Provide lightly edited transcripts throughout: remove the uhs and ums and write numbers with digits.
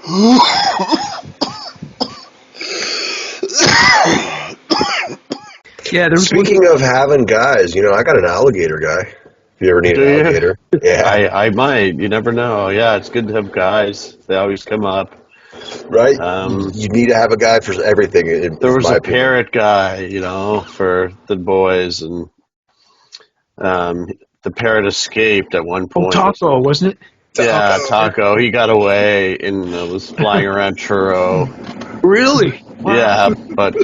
Yeah, there's Speaking of having guys, I got an alligator guy. If you ever need Do an you? alligator. Yeah. I might. You never know. Yeah, it's good to have guys. They always come up. Right? You need to have a guy for everything, There was my a opinion. parrot guy, for the boys, and the parrot escaped at one point. Taco, wasn't it? Yeah, Taco. He got away and was flying around churro. Really? Yeah, but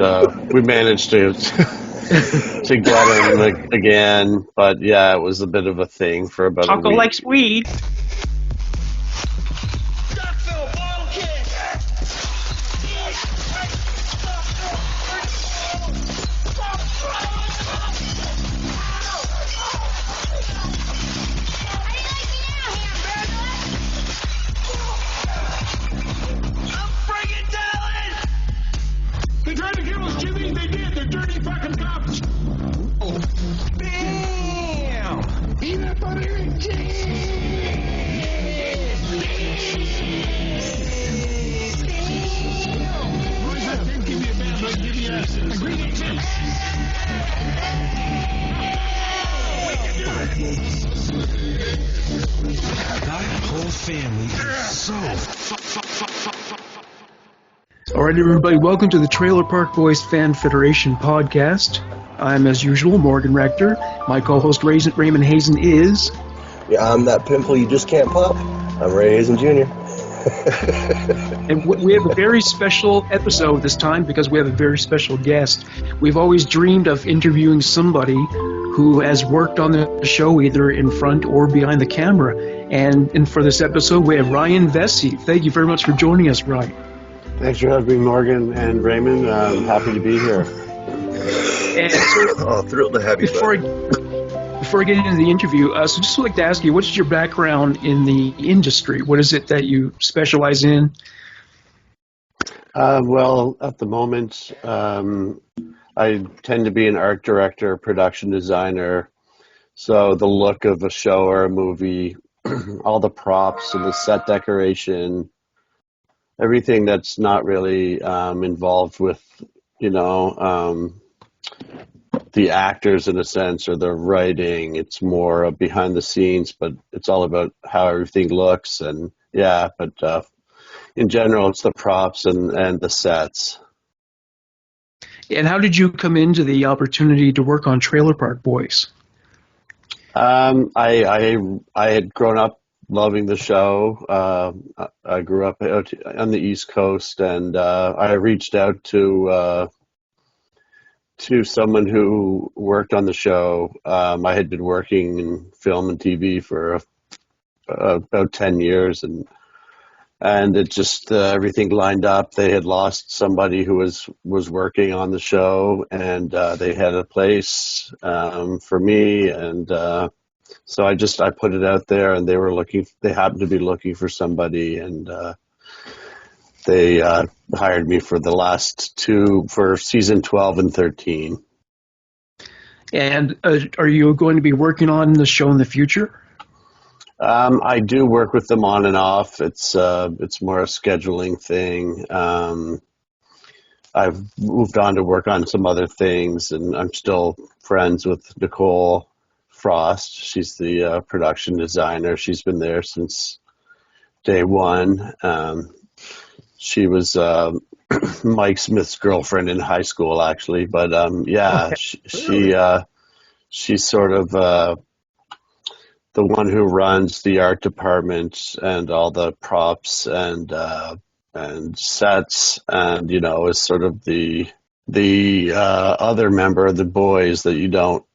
we managed to to get him again. But yeah, it was a bit of a thing for about a Taco week. likes weed. They tried to kill us, Jimmy. They did. They're dirty fucking cops. Oh, damn! Peanut butter and give me a bad look. Give me a green tea. That whole family is so. All right, everybody, welcome to the Trailer Park Boys Fan Federation podcast. I'm, as usual, Morgan Rector. My co-host, Raymond Hazen, is... Yeah, I'm that pimple you just can't pop. I'm Ray Hazen Jr. And we have a very special episode this time because we have a very special guest. We've always dreamed of interviewing somebody who has worked on the show either in front or behind the camera. And for this episode, we have Ryan Vessey. Thank you very much for joining us, Ryan. Thanks for having me, Morgan and Raymond. I'm happy to be here. And so, Thrilled to have you. before I get into the interview, so just like to ask you, what's your background in the industry? What is it that you specialize in? Well, at the moment, I tend to be an art director, production designer. So the look of a show or a movie, all the props and the set decoration, everything that's not really involved with, the actors in a sense or the writing. It's more behind the scenes, but it's all about how everything looks. And yeah, but in general, it's the props and the sets. And how did you come into the opportunity to work on Trailer Park Boys? I had grown up loving the show. I grew up on the East Coast, and I reached out to someone who worked on the show. I had been working in film and TV for about 10 years, and it just everything lined up. They had lost somebody who was working on the show, and they had a place for me, and so I put it out there, and they happened to be looking for somebody, and they hired me for the last two, for season 12 and 13. And are you going to be working on the show in the future? I do work with them on and off. It's more a scheduling thing. I've moved on to work on some other things, and I'm still friends with Nicole Frost. She's the production designer. She's been there since day one. She was Mike Smith's girlfriend in high school, actually. But yeah, she's sort of the one who runs the art department and all the props and sets, and is sort of the other member of the boys that you don't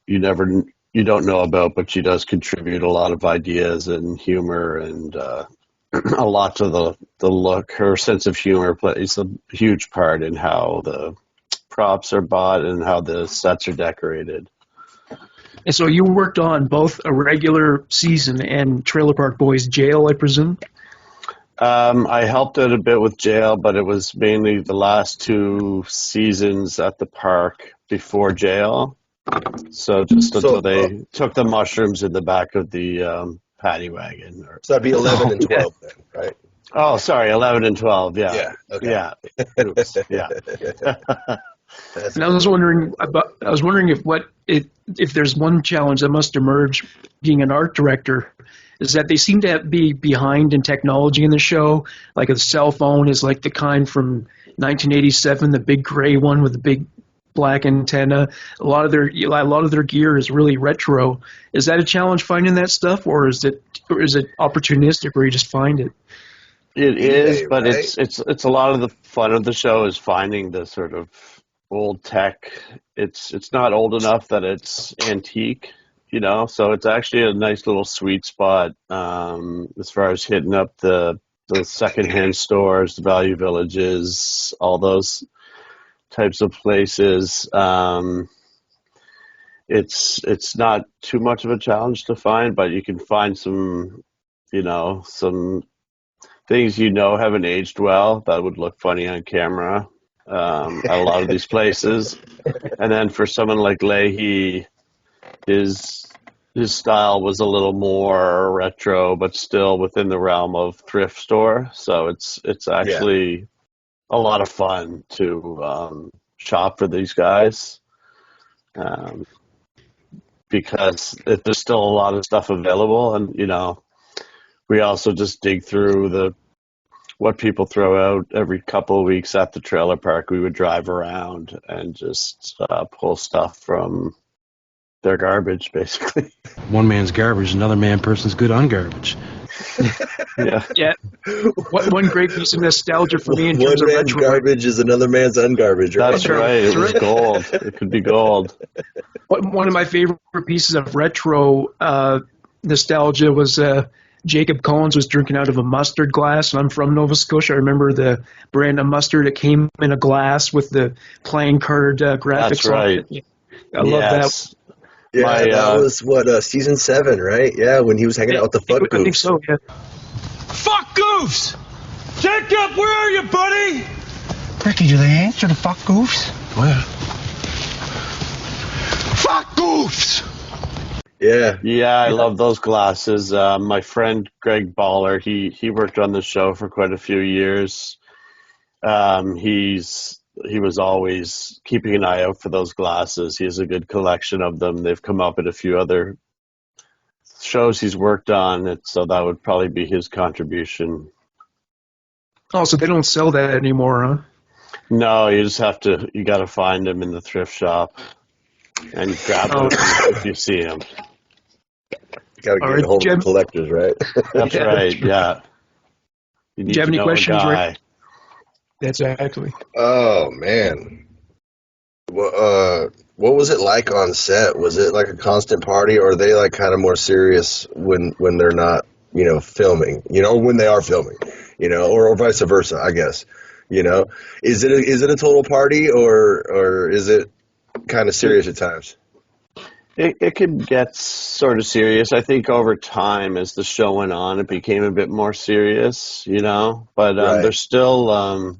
know about, but she does contribute a lot of ideas and humor and a lot to the look. Her sense of humor plays a huge part in how the props are bought and how the sets are decorated. And so you worked on both a regular season and Trailer Park Boys Jail, I presume? I helped out a bit with Jail, but it was mainly the last two seasons at the park before Jail. So until they took the mushrooms in the back of the paddy wagon. So that'd be 11 and 12 then, right? Oh, sorry, 11 and 12. Yeah. Yeah. Okay. Yeah. Oops. Yeah. That's And I was wondering if there's one challenge that must emerge being an art director, is that they seem to be behind in technology in the show. Like a cell phone is like the kind from 1987, the big gray one with the big black antenna. A lot of their gear is really retro. Is that a challenge finding that stuff, or is it opportunistic where you just find it? It is, eBay, but right? it's a lot of the fun of the show is finding the sort of old tech. It's not old enough that it's antique, so it's actually a nice little sweet spot as far as hitting up the secondhand stores, the value villages, all those types of places. It's not too much of a challenge to find, but you can find some things haven't aged well that would look funny on camera at a lot of these places. And then for someone like Leahy, his style was a little more retro, but still within the realm of thrift store. So it's actually a lot of fun to shop for these guys because there's still a lot of stuff available, and we also just dig through what people throw out every couple of weeks at the trailer park. We would drive around and just pull stuff from their garbage, basically. One man's garbage, another person's good on garbage. Yeah. Yeah. One great piece of nostalgia for me in One terms of man's retro. garbage is another man's ungarbage, right? That's right. It was gold. It could be gold. One of my favorite pieces of retro nostalgia was Jacob Collins was drinking out of a mustard glass, and I'm from Nova Scotia. I remember the brand of mustard. It came in a glass with the playing card graphics. That's right. on it. I love that. Yeah, that was season 7, right? Yeah, when he was hanging out with the fuck I think goofs. so, yeah. Fuck goofs! Jacob, where are you, buddy? Ricky, do they answer the fuck goofs? What? Fuck goofs! Yeah. Yeah, I love those glasses. My friend Greg Baller, he worked on the show for quite a few years. He was always keeping an eye out for those glasses. He has a good collection of them. They've come up at a few other shows he's worked on, so that would probably be his contribution. Oh, so they don't sell that anymore, huh? No, you got to find them in the thrift shop and grab them if you see them. Got to get right, a hold Jim. of collectors, right? That's right, yeah. Do you have any questions, Rick? That's actually. Oh, man. What was it like on set? Was it like a constant party, or are they like kind of more serious when they're not, filming, when they are filming, or vice versa, I guess, is it a total party or is it kind of serious at times? It could get sort of serious. I think over time, as the show went on, it became a bit more serious, but Right. they're still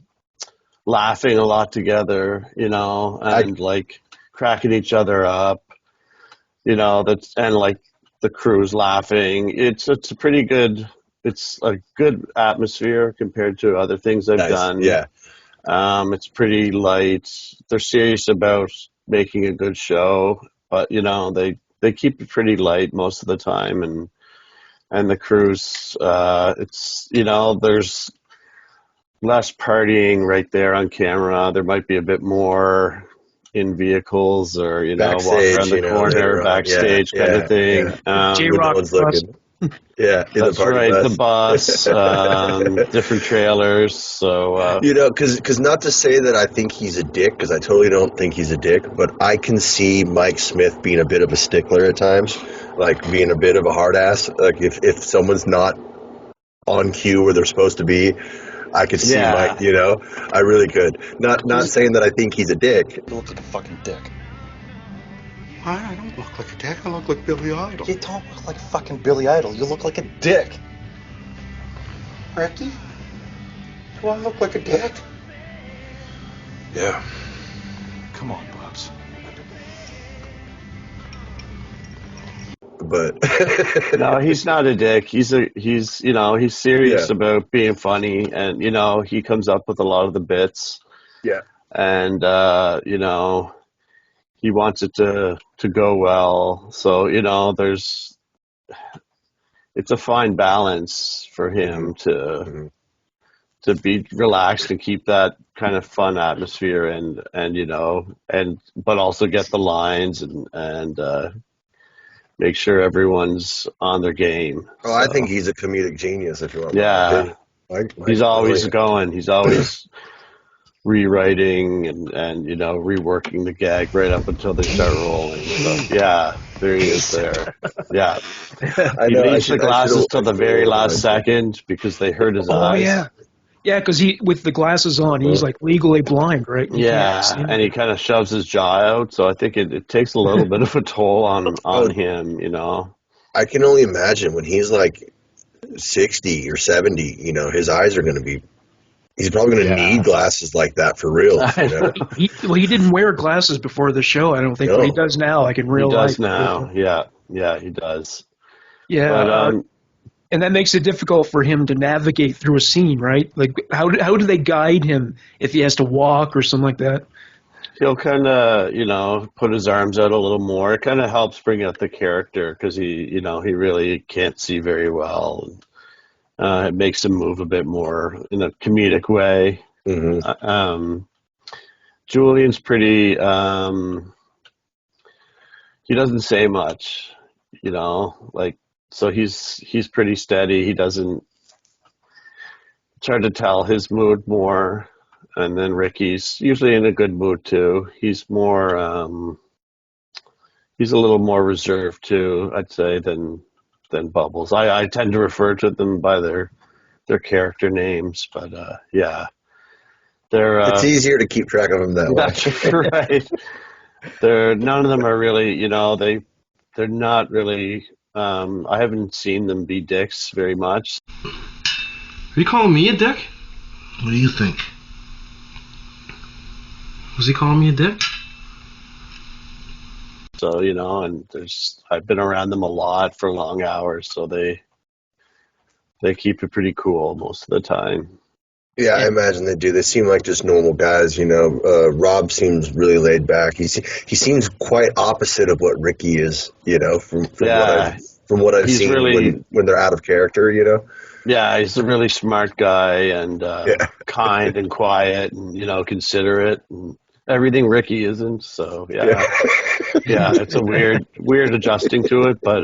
laughing a lot together, and like cracking each other up, and like the crew's laughing. It's a pretty good, it's a good atmosphere compared to other things I've done. Yeah. It's pretty light. They're serious about making a good show, but they keep it pretty light most of the time, and the crews, it's there's less partying right there on camera. There might be a bit more in vehicles or Backstage, walk around the corner, backstage kind of thing. When J-Rock no one's looking. Yeah, in That's the party right. bus. The bus, different trailers. So because not to say that I think he's a dick, because I totally don't think he's a dick, but I can see Mike Smith being a bit of a stickler at times, like being a bit of a hard ass. Like if someone's not on cue where they're supposed to be, I could see Mike. I really could. Not saying that I think he's a dick. You look like a fucking dick. I don't look like a dick. I look like Billy Idol. You don't look like fucking Billy Idol. You look like a dick. Ricky? Do I look like a dick? Yeah. Come on, Bubs. but No, he's not a dick. He's serious about being funny, and he comes up with a lot of the bits. Yeah. And he wants it to go well. So it's a fine balance for him to be relaxed and keep that kind of fun atmosphere, and but also get the lines and make sure everyone's on their game. Oh, I think he's a comedic genius, if you want. Yeah, he's always going. He's always rewriting and reworking the gag right up until they start rolling. So yeah, there he is there. Yeah, he leaves the glasses till the very last second because they hurt his eyes. Yeah, because he, with the glasses on, he's like legally blind, right? And he kind of shoves his jaw out, so I think it takes a little bit of a toll on him, I can only imagine when he's like 60 or 70, his eyes are going to be. He's probably going to need glasses like that for real. He didn't wear glasses before the show, I don't think, but he does now, like in real life. He does now, yeah, he does. Yeah, but, and that makes it difficult for him to navigate through a scene, right? Like, how do they guide him if he has to walk or something like that? He'll kind of, put his arms out a little more. It kind of helps bring out the character because he really can't see very well. It makes him move a bit more in a comedic way. Julian's pretty. He doesn't say much, so he's pretty steady. He doesn't try to tell his mood more. And then Ricky's usually in a good mood too. He's more. He's a little more reserved too, I'd say, than Bubbles. I tend to refer to them by their character names, but yeah, they're. It's easier to keep track of them that way. That's right. None of them are really, they're not really. I haven't seen them be dicks very much. Are you calling me a dick? What do you think? Was he calling me a dick? So, and I've been around them a lot for long hours, so they keep it pretty cool most of the time. Yeah, I imagine they do. They seem like just normal guys, Rob seems really laid back. He seems quite opposite of what Ricky is, from what I've seen really, when they're out of character, Yeah, he's a really smart guy and kind and quiet and, considerate and everything Ricky isn't. So, yeah, it's a weird adjusting to it, but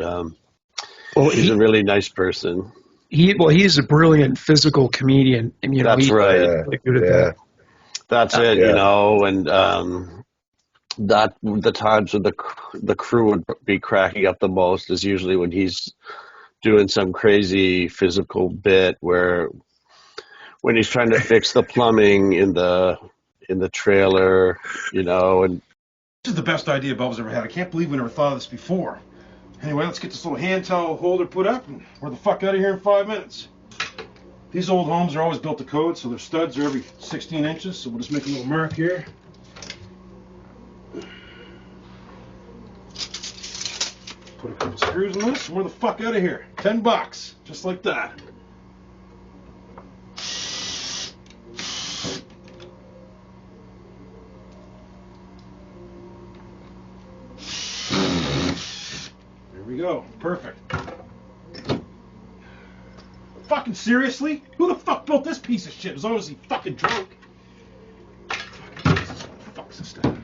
he's a really nice person. He's a brilliant physical comedian, and that's right. Really good at that. That's it, and that the times when the crew would be cracking up the most is usually when he's doing some crazy physical bit when he's trying to fix the plumbing in the trailer, and this is the best idea Bubba's ever had. I can't believe we never thought of this before. Anyway, let's get this little hand towel holder put up, and we're the fuck out of here in 5 minutes. These old homes are always built to code, so their studs are every 16 inches, so we'll just make a little mark here. Put a couple screws in this, and we're the fuck out of here. $10, just like that. There we go. Perfect. Fucking seriously? Who the fuck built this piece of shit? As long as he fucking drunk. Fucking Jesus, what the fuck's this stuff?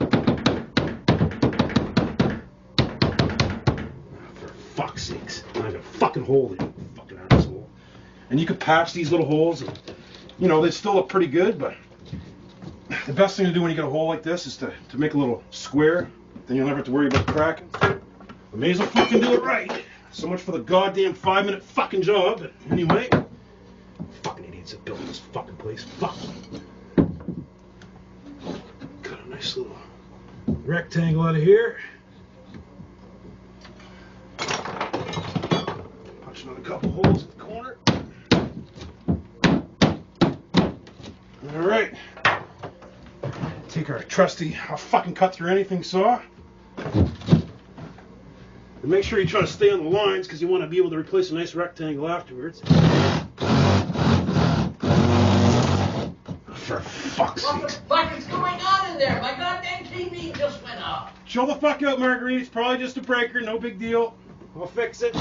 For fuck's sakes. I got a fucking hole in it, fucking asshole. And you could patch these little holes and, they still look pretty good, but the best thing to do when you get a hole like this is to make a little square. Then you'll never have to worry about cracking. I may as well fucking do it right. So much for the goddamn 5-minute fucking job. But anyway, fucking idiots that built this fucking place. Fuck. Cut a nice little rectangle out of here. Punch another couple holes in the corner. All right. Take our trusty, I'll fucking cut through anything saw. And make sure you try to stay on the lines because you want to be able to replace a nice rectangle afterwards. For fuck's sake. What the fuck is going on in there? My goddamn TV just went off. Chill the fuck out, Marguerite. It's probably just a breaker. No big deal. I'll fix it.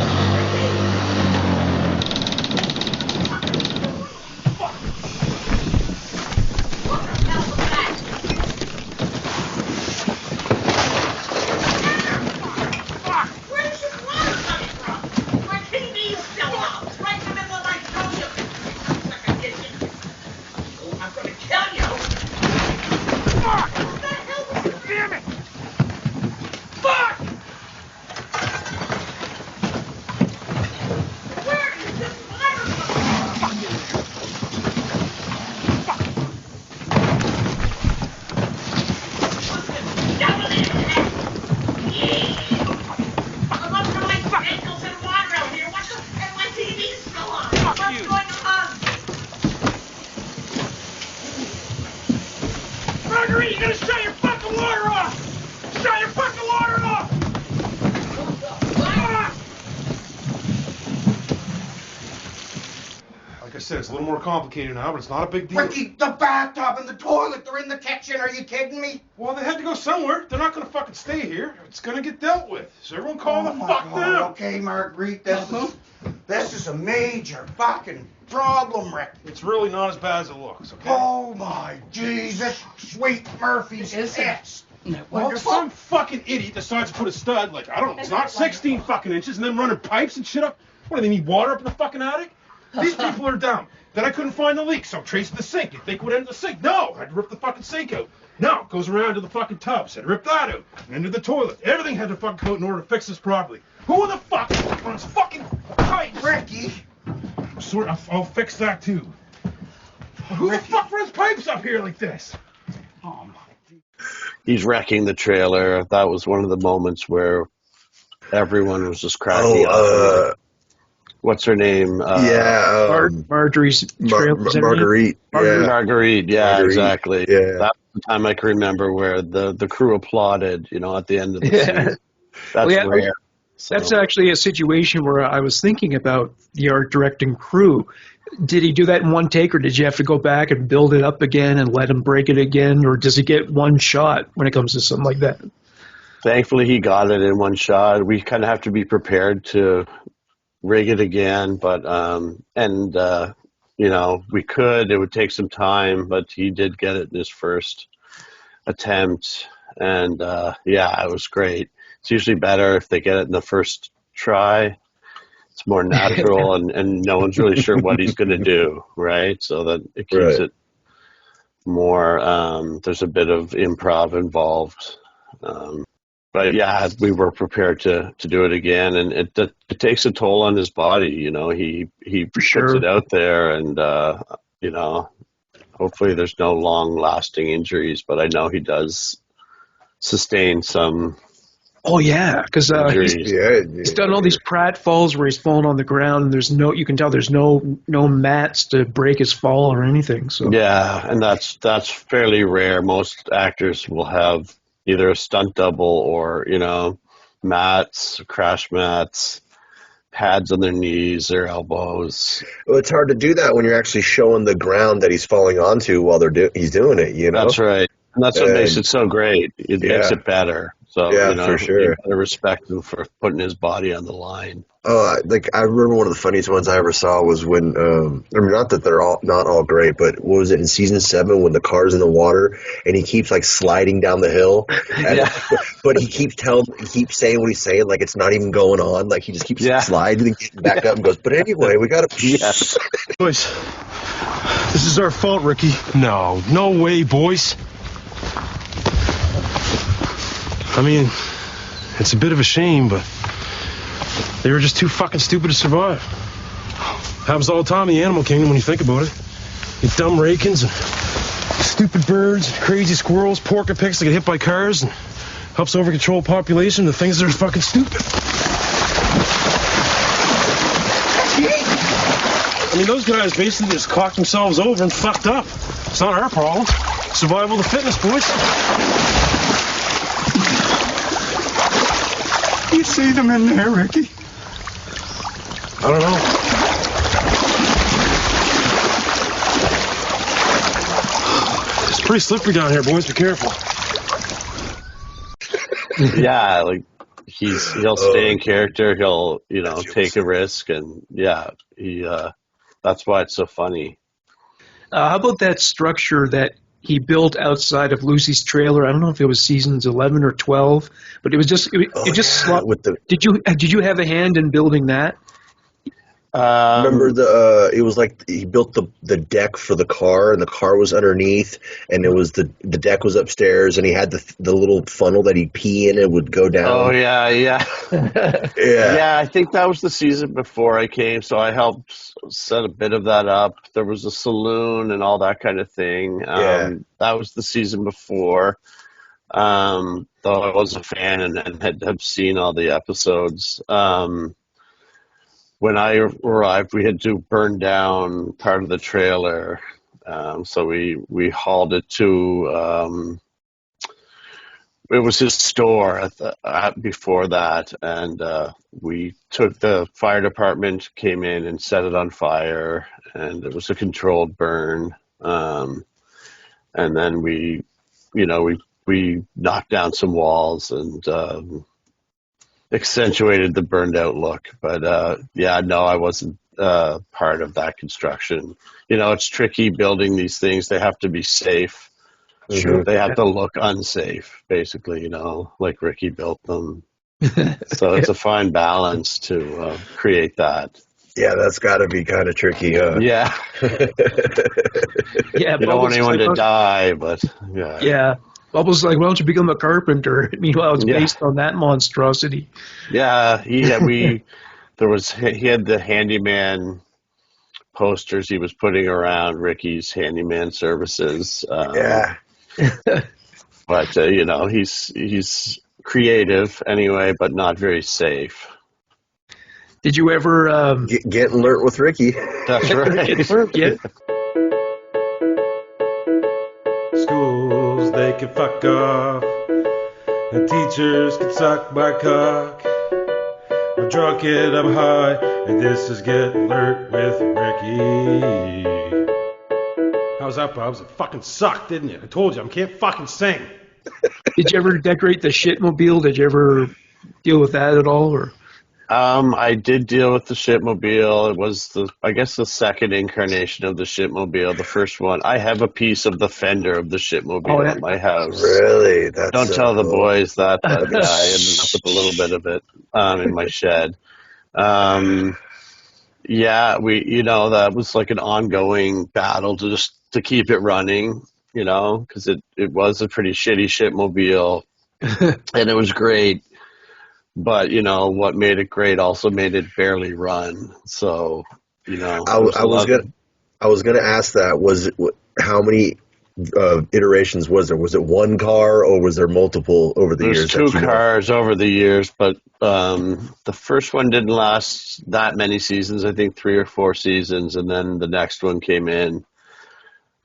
Marguerite, you gotta shut your fucking water off! Shut your fucking water off! Like I said, it's a little more complicated now, but it's not a big deal. Ricky, the bathtub and the toilet, they're in the kitchen. Are you kidding me? Well, they had to go somewhere. They're not gonna fucking stay here. It's gonna get dealt with. So everyone calm the fuck down. Okay, Marguerite, this is a major fucking problem, Rick. It's really not as bad as it looks, okay? Oh my Jesus, sweet Murphy's tits. Well, if some fucking idiot decides to put a stud, like, I don't know, it's not 16 fucking inches, and then running pipes and shit up, what, do they need water up in the fucking attic? These people are dumb. Then I couldn't find the leak, so I'm tracing the sink. You think it would end the sink? No, I had to rip the fucking sink out. No, it goes around to the fucking tub, so I had to rip that out. And then to the toilet. Everything had to fucking go out in order to fix this properly. Who the fuck runs fucking pipes? Ricky. I'll fix that too. Who the fuck runs pipes up here like this? Oh my. He's wrecking the trailer. That was one of the moments where everyone was just cracking up. What's her name? Marjorie's trailer. Marguerite. Marguerite, Marguerite, exactly. Yeah. That was the time I can remember where the crew applauded, at the end of the scene. That's rare. So. That's actually a situation where I was thinking about the art directing crew. Did he do that in one take, or did you have to go back and build it up again and let him break it again, or does he get one shot when it comes to something like that? Thankfully, he got it in one shot. We kind of have to be prepared to rig it again, but we could. It would take some time, but he did get it in his first attempt, and it was great. It's usually better if they get it in the first try. It's more natural, and no one's really sure what he's going to do, right? So that it keeps it more, there's a bit of improv involved. But yeah, we were prepared to do it again, and it takes a toll on his body. He puts it out there, and hopefully there's no long-lasting injuries. But I know he does sustain some. Oh yeah, because he's done all these pratfalls where he's fallen on the ground, and you can tell there's no mats to break his fall or anything. So yeah, and that's fairly rare. Most actors will have either a stunt double or mats, crash mats, pads on their knees or elbows. Well, it's hard to do that when you're actually showing the ground that he's falling onto while he's doing it. That's right, and that's what makes it so great. It makes it better. So, for sure. You gotta respect him for putting his body on the line. I remember one of the funniest ones I ever saw was when, not that they're not all great, but what was it in season 7 when the car's in the water and he keeps sliding down the hill, but he keeps saying what he's saying, like it's not even going on, like he just keeps sliding and getting back up and goes, but anyway, we gotta. Boys, this is our fault, Ricky. No way, boys. I mean, it's a bit of a shame, but they were just too fucking stupid to survive. Happens all the time in the animal kingdom when you think about it. You dumb rakins and stupid birds, crazy squirrels, porcupines that get hit by cars, and helps over control population to things that are fucking stupid. I mean, those guys basically just cocked themselves over and fucked up. It's not our problem. Survival of the fittest, boys. you see them in there, Ricky? I don't know. It's pretty slippery down here, boys. Be careful. Yeah, like he'll stay in character. He'll take a risk, and that's why it's so funny. How about that structure that he built outside of Lucy's trailer? I don't know if it was seasons 11 or 12, but it was just Did you have a hand in building that? Remember it was like he built the deck for the car, and the car was underneath, and it was the deck was upstairs, and he had the little funnel that he'd pee in, it would go down. Oh yeah. Yeah, I think that was the season before I came, so I helped set a bit of that up. There was a saloon and all that kind of thing. That was the season before. Though I was a fan and had seen all the episodes. When I arrived, we had to burn down part of the trailer, so we hauled it to. It was his store before that, and we took the fire department, came in and set it on fire, and it was a controlled burn. And then we knocked down some walls and. Accentuated the burned out look, but I wasn't part of that construction. It's tricky building these things. They have to be safe. Sure. They have to look unsafe, basically, like Ricky built them. So it's a fine balance to create that. Yeah, that's got to be kind of tricky. Yeah. Yeah, you don't want anyone to die, but yeah. Yeah. Bubbles like, why don't you become a carpenter? Meanwhile, it's based on that monstrosity. Yeah, he had the handyman posters he was putting around Ricky's handyman services. But he's creative anyway, but not very safe. Did you ever get alert with Ricky? That's right. Yeah. Schools, they can fuck off, and teachers can suck my cock. I'm drunk and I'm high, and this is Get Alert with Ricky. How's that, Bubs? It fucking sucked, didn't it? I told you, I can't fucking sing. Did you ever decorate the Shitmobile? Did you ever deal with that at all, or? I did deal with the Shitmobile. It was the second incarnation of the Shitmobile. The first one, I have a piece of the fender of the Shitmobile at my house. Really? Don't tell the boys that, but I ended up with a little bit of it in my shed. That was like an ongoing battle to keep it running, because it was a pretty shitty Shitmobile, and it was great. But what made it great also made it barely run. So I was gonna ask that. Was it how many iterations was there? Was it one car or was there multiple over the years? There's two cars over the years, but the first one didn't last that many seasons. I think 3 or 4 seasons, and then the next one came in,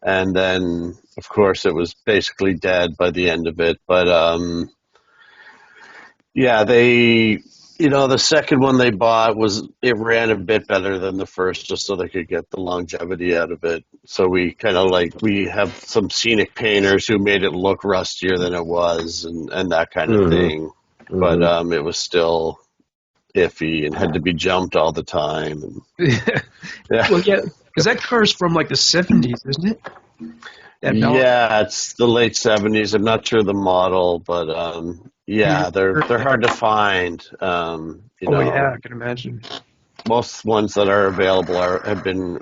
and then of course it was basically dead by the end of it. But the second one they bought it ran a bit better than the first, just so they could get the longevity out of it. So we we have some scenic painters who made it look rustier than it was and that kind of thing. Mm-hmm. But it was still iffy and had to be jumped all the time. Well, yeah, because that car's from like the 70s, isn't it? Yeah, it's the late 70s. I'm not sure the model, but they're hard to find. I can imagine. Most ones that are available have been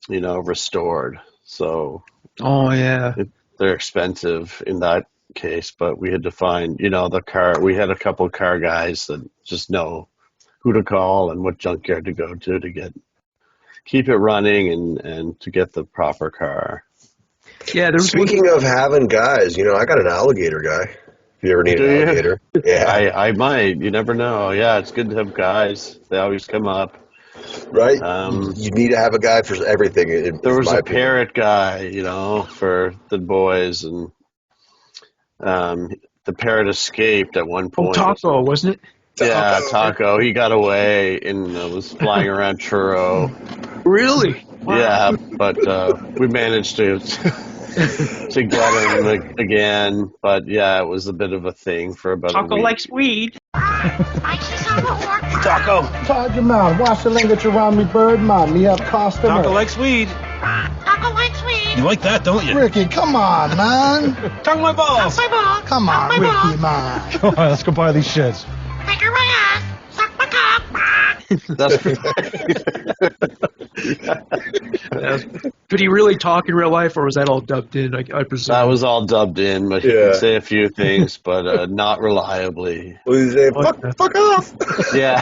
restored. So they're expensive in that case. But we had to find the car. We had a couple of car guys that just know who to call and what junkyard to go to keep it running and to get the proper car. Yeah. Speaking of having guys, I got an alligator guy. If you ever need an alligator. Yeah. I might. You never know. Yeah, it's good to have guys. They always come up. Right? You need to have a guy for everything. There was a parrot guy, for the boys, and the parrot escaped at one point. Taco, wasn't it? Yeah, Taco. He got away and was flying around Truro. Really? Wow. Yeah, but we managed to to get him again. But yeah, it was a bit of a thing for about a Taco week. likes weed. Taco. Todd your mouth. Watch the language around me, bird man. Me have customer. Taco likes weed. Taco likes weed. You like that, don't you? Ricky, come on, man. Tongue my balls. My ball. Come on, my Ricky, ball. man. Come on, let's go buy these shits. Finger my ass. Suck my cock. That's Could he really talk in real life, or was that all dubbed in? I presume that was all dubbed in, but he Yeah. could say a few things, but not reliably. What did he say? Fuck off. Yeah.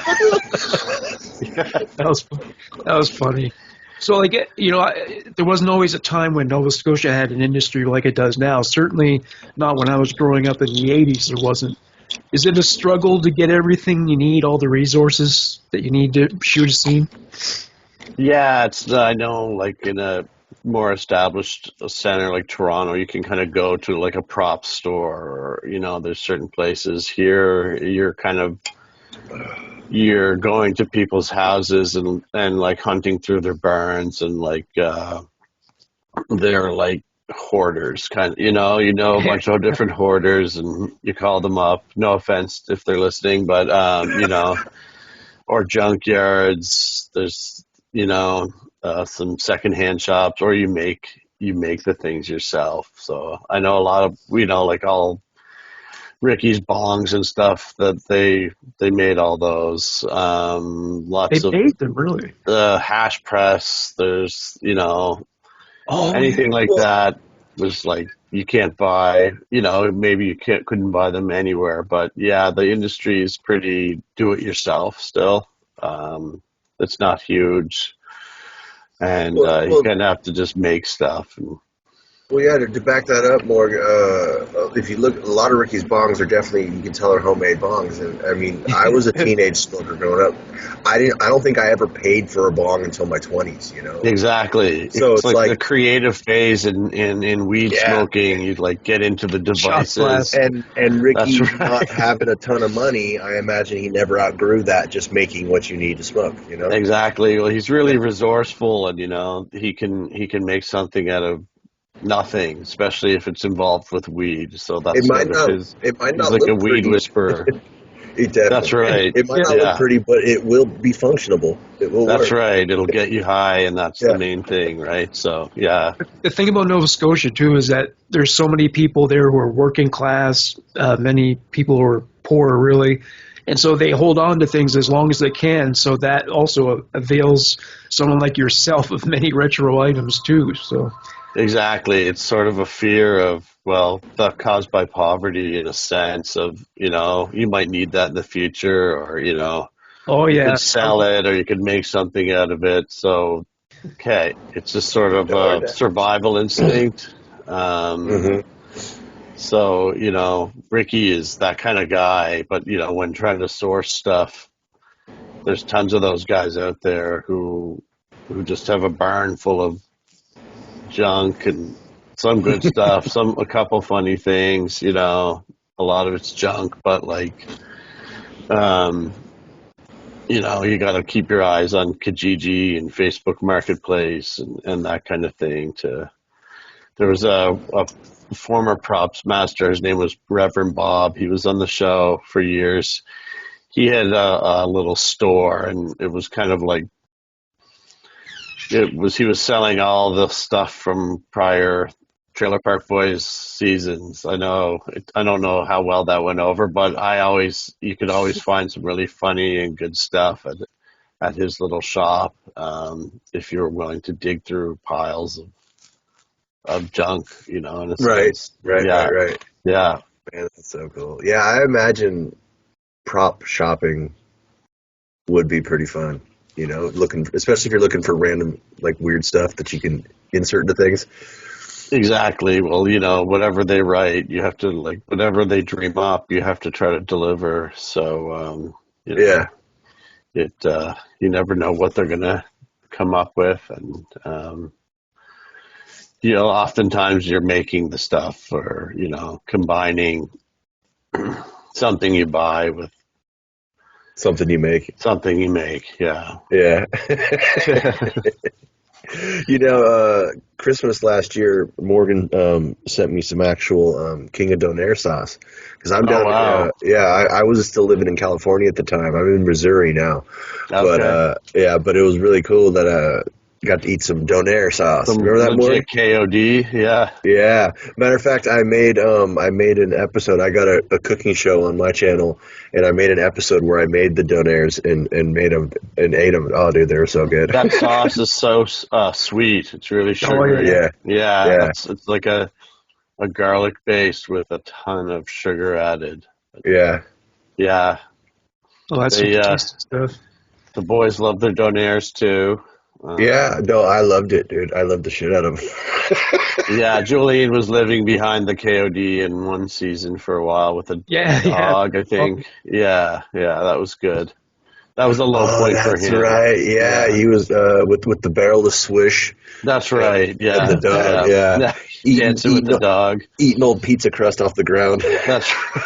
that was funny. So, like, there wasn't always a time when Nova Scotia had an industry like it does now. Certainly not when I was growing up in the 80s, there wasn't. Is it a struggle to get everything you need, all the resources that you need to shoot a scene? Yeah, it's I know, like in a more established center like Toronto, you can kind of go to like a prop store, or there's certain places. Here you're going to people's houses and like hunting through their barns, and like they're like hoarders kind of, a bunch of different hoarders, and you call them up. No offense if they're listening, but or junkyards. There's some secondhand shops, or you make the things yourself. So I know a lot of like all Ricky's bongs and stuff that they made all those. Lots They made them, really. The hash press. There's anything like that was like you can't buy. Maybe you couldn't buy them anywhere, but yeah, the industry is pretty do it yourself still. It's not huge, and you kind of have to just make stuff. Well, yeah, to back that up more, if you look, a lot of Ricky's bongs are definitely, you can tell, are homemade bongs. And I mean, I was a teenage smoker growing up. I don't think I ever paid for a bong until my 20s, Exactly. So it's like the creative phase in weed smoking. You'd like get into the devices. And Ricky not having a ton of money, I imagine he never outgrew that, just making what you need to smoke, Exactly. Well, he's really resourceful, and he can make something out of nothing, especially if it's involved with weed. So that's it might not he's like look a weed pretty. whisperer. That's right. It might not look pretty, but it will be functionable. It will That's work. right. It'll get you high, and that's the main thing, right? So, yeah. The thing about Nova Scotia, too, is that there's so many people there who are working class, many people who are poor, really. And so they hold on to things as long as they can. So that also avails someone like yourself of many retro items, too. So exactly. It's sort of a fear of, that caused by poverty, in a sense of, you might need that in the future, or, you could sell it, or you could make something out of it. So, okay, it's just sort of a survival instinct. So, Ricky is that kind of guy, but, when trying to source stuff, there's tons of those guys out there who just have a barn full of junk and some good stuff, a couple funny things, a lot of it's junk, but like, you got to keep your eyes on Kijiji and Facebook Marketplace and that kind of thing. There was a former props master. His name was Reverend Bob. He was on the show for years. He had a little store, and it was kind of like he was selling all the stuff from prior Trailer Park Boys seasons. I don't know how well that went over, but you could always find some really funny and good stuff at his little shop, if you were willing to dig through piles of junk, in a sense. Right. Yeah. Man, that's so cool. Yeah, I imagine prop shopping would be pretty fun. Especially if you're looking for random, like, weird stuff that you can insert into things. Exactly. Well, whatever they write, you have to, like, whatever they dream up, you have to try to deliver. So, you never know what they're going to come up with. And, oftentimes you're making the stuff, or, combining something you buy with Something you make. Something you make, yeah. Yeah. Christmas last year, Morgan sent me some actual King of Donair sauce because I'm down. Wow. I was still living in California at the time. I'm in Missouri now, but it was really cool that got to eat some Donair sauce. Some Remember that, Morgan? KOD, yeah. Yeah. Matter of fact, I made an episode. I got a cooking show on my channel, and I made an episode where I made the Donairs and made them and ate them. Oh, dude, they were so good. That sauce is so sweet. It's really sugary. Yeah. It's like a garlic base with a ton of sugar added. Yeah. Yeah. Oh, that's some tasty stuff. The boys love their Donairs too. I loved it, dude. I loved the shit out of them. Yeah, Julian was living behind the KOD in one season for a while with a dog, I think. Yeah, that was good. That was a low point for him. That's right. Yeah, he was with the barrel of swish. That's right. Yeah, and the dog. Yeah. Dancing with the dog, eating old pizza crust off the ground. That's right.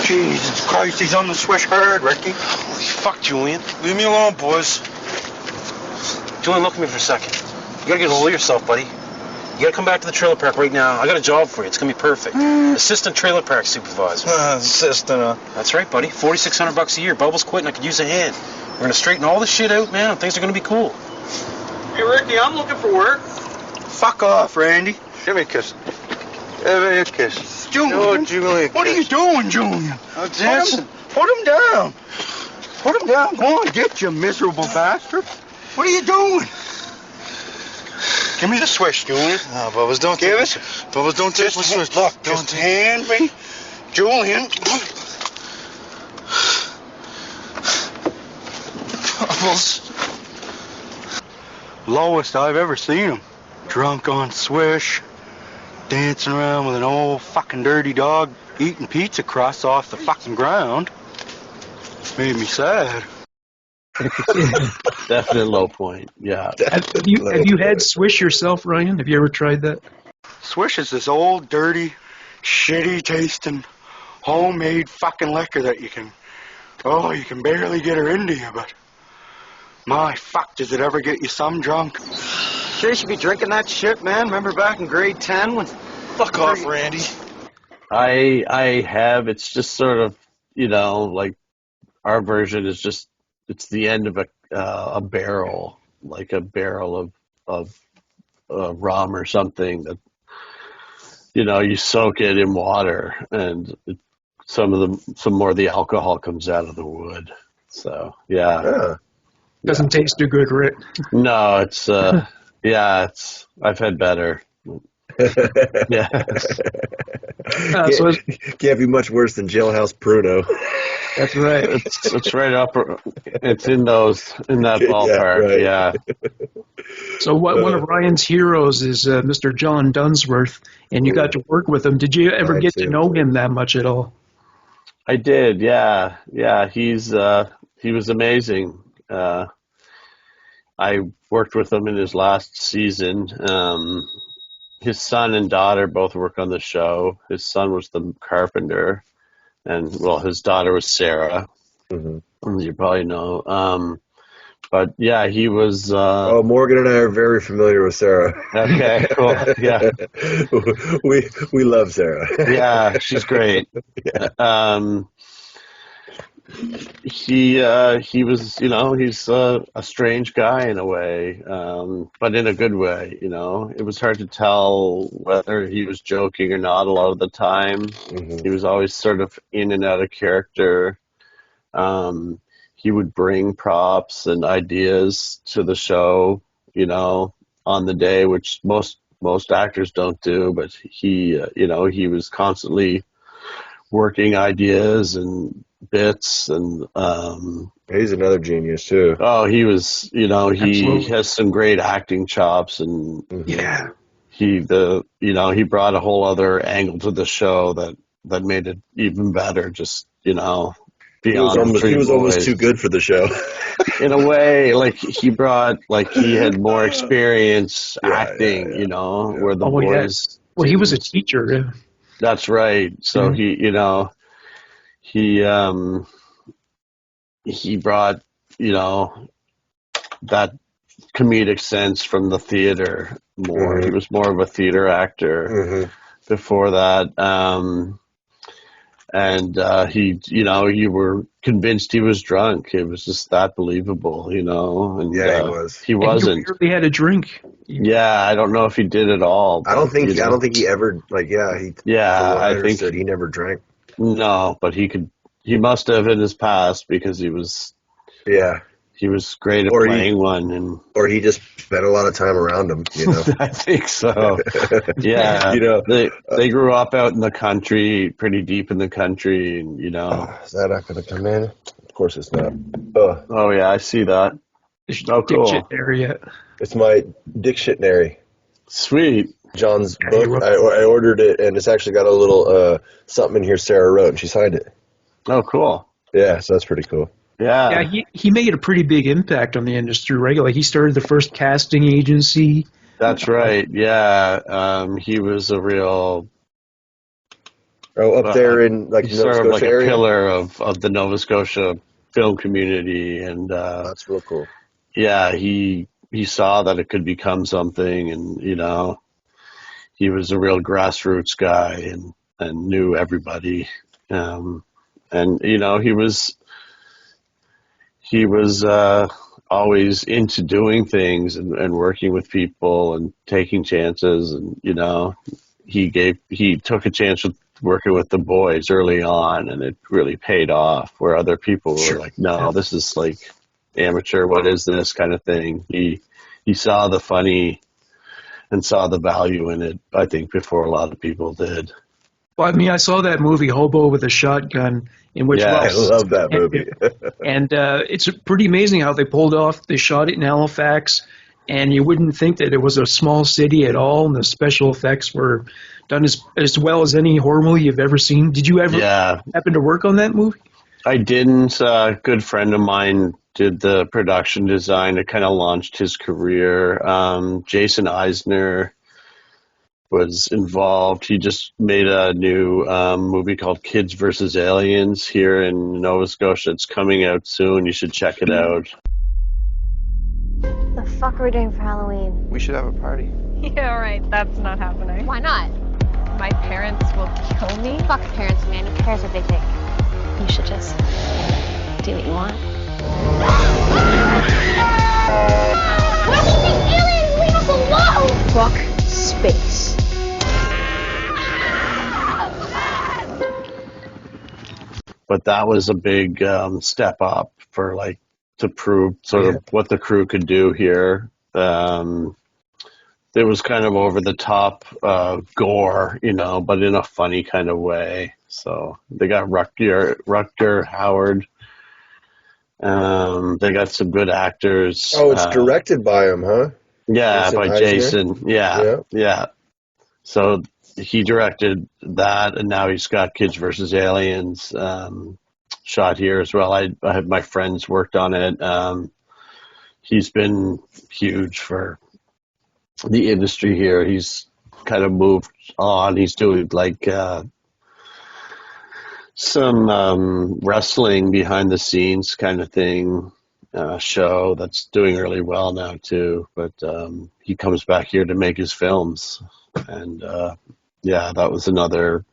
Jesus Christ, he's on the swish hard, Ricky. Holy fuck, Julian. Leave me alone, boys. Julian, look at me for a second. You gotta get a hold of yourself, buddy. You gotta come back to the trailer park right now. I got a job for you. It's gonna be perfect. Assistant trailer park supervisor. Assistant, That's right, buddy. $4,600 a year. Bubbles quitting. I could use a hand. We're gonna straighten all this shit out, man. Things are gonna be cool. Hey, Ricky, I'm looking for work. Fuck off, Randy. Give me a kiss. Give me a kiss. Julian. Oh, Julian. What are you doing, Julian? I'm dancing. Put him down. Put him down. Go on, get you miserable bastard. What are you doing? Give me the swish, Julian. No, Bubbles, don't give it. Bubbles, don't take the swish. Look, just hand me, Julian. Bubbles. Lowest I've ever seen him. Drunk on swish, dancing around with an old fucking dirty dog, eating pizza crusts off the fucking ground. Made me sad. Definite low point. Yeah. Have you had swish yourself, Ryan? Have you ever tried that? Swish is this old, dirty, shitty tasting, homemade fucking liquor that you can barely get her into you, but my fuck, does it ever get you some drunk? Sure you should be drinking that shit, man. Remember back in grade 10 when... Fuck off, Randy. I have. It's just sort of, like our version is just, it's the end of a barrel, like a barrel of rum or something that, you soak it in water and some more of the alcohol comes out of the wood. So, yeah. Doesn't taste too good, Rick. No, it's, I've had better. Yeah. Can't be much worse than Jailhouse Pruno. That's right. It's right up. It's in that ballpark. Yeah. So one of Ryan's heroes is Mr. John Dunsworth, and you got to work with him. Did you ever get to know him that much at all? I did. Yeah. He was amazing. I worked with him in his last season. His son and daughter both work on the show. His son was the carpenter, and his daughter was Sarah. Mm-hmm. You probably know. But yeah, he was. Morgan and I are very familiar with Sarah. Okay, cool. Yeah, we love Sarah. Yeah, she's great. Yeah. He was, he's a strange guy in a way, but in a good way. It was hard to tell whether he was joking or not a lot of the time. Mm-hmm. He was always sort of in and out of character. He would bring props and ideas to the show, on the day, which most actors don't do. But he was constantly working ideas and bits, and he's another genius too. Oh, he was, he has some great acting chops, and he brought a whole other angle to the show that made it even better. Just beyond he was almost too good for the show. In a way, like he had more experience acting, where the boys. He was a teacher. Yeah. That's right. So he brought, that comedic sense from the theater more. Mm-hmm. He was more of a theater actor before that. And you were convinced he was drunk. It was just that believable, And Yeah, he was. He wasn't. He barely had a drink. Yeah, I don't know if he did at all. I don't think he ever from what I understood, he never drank. No, but he must have in his past because he was great at playing one, or he just spent a lot of time around him. I think so. Yeah, they grew up out in the country, pretty deep in the country, and is that not going to come in? Of course, it's not. Oh yeah, I see that. Oh, cool. Dictionary. It's my dictionary. Sweet. John's book. I ordered it, and it's actually got a little something in here Sarah wrote, and she signed it. Oh, cool. Yeah, so that's pretty cool. Yeah, he made a pretty big impact on the industry, right? Like he started the first casting agency. That's right. Yeah, he was a real. Up there in Nova sort Scotia of like area? a pillar of the Nova Scotia film community, and that's real cool. Yeah, he saw that it could become something, and he was a real grassroots guy and knew everybody, and he was always into doing things and working with people and taking chances, and he took a chance with working with the boys early on, and it really paid off, where other people were like, no, this is like amateur, what is this kind of thing. He saw the funny and saw the value in it, I think, before a lot of people did. Well, I mean, I saw that movie Hobo with a Shotgun, in which I love that movie. and it's pretty amazing how they pulled off. They shot it in Halifax, and you wouldn't think that it was a small city at all, and the special effects were done as well as any horror movie you've ever seen. Did you ever happen to work on that movie? I didn't. A good friend of mine did the production design. It kind of launched his career. Jason Eisner was involved. He just made a new movie called Kids vs. Aliens here in Nova Scotia. It's coming out soon. You should check it out. The fuck are we doing for Halloween? We should have a party. Yeah, right. That's not happening. Why not? My parents will kill me. Fuck parents, man. Who cares what they think? You should just do what you want. What do you think, aliens? Leave us alone! Fuck space. But that was a big step up for to prove sort of what the crew could do here. It was kind of over the top gore, but in a funny kind of way. So they got Rutger Howard. They got some good actors. Oh, it's directed by him, huh? Yeah, Jason by Eisner? Jason. Yeah. So he directed that, and now he's got Kids vs. Aliens shot here as well. I had my friends worked on it. He's been huge for the industry here. He's kind of moved on. He's doing some wrestling behind the scenes kind of thing, show that's doing really well now too. But he comes back here to make his films, and that was another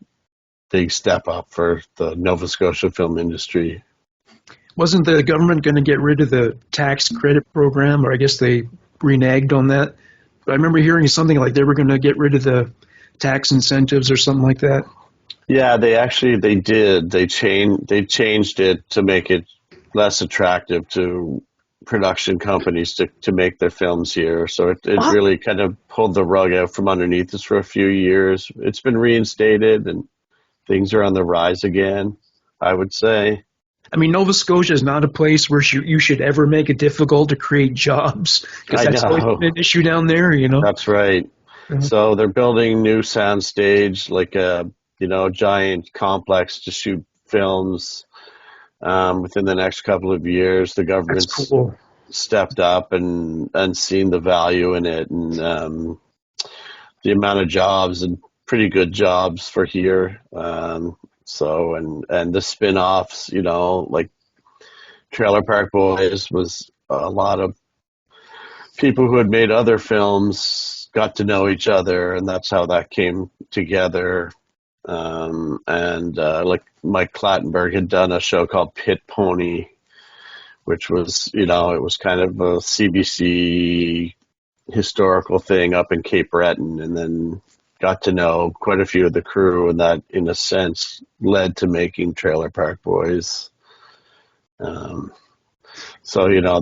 big step up for the Nova Scotia film industry. Wasn't the government going to get rid of the tax credit program, or I guess they reneged on that? I remember hearing something like they were going to get rid of the tax incentives or something like that. Yeah, they did. They changed it to make it less attractive to production companies to make their films here. So it really kind of pulled the rug out from underneath us for a few years. It's been reinstated, and things are on the rise again, I would say. I mean, Nova Scotia is not a place where you should ever make it difficult to create jobs, because that's always been an issue down there, That's right. Mm-hmm. So they're building new soundstage, like a giant complex to shoot films within the next couple of years. The government's stepped up and seen the value in it, and the amount of jobs, and pretty good jobs for here. So, and the spin-offs, you know, like Trailer Park Boys was a lot of people who had made other films got to know each other, and that's how that came together. Like Mike Clattenburg had done a show called Pit Pony, which was, you know, it was kind of a CBC historical thing up in Cape Breton, and then got to know quite a few of the crew, and that, in a sense, led to making Trailer Park Boys. So, you know,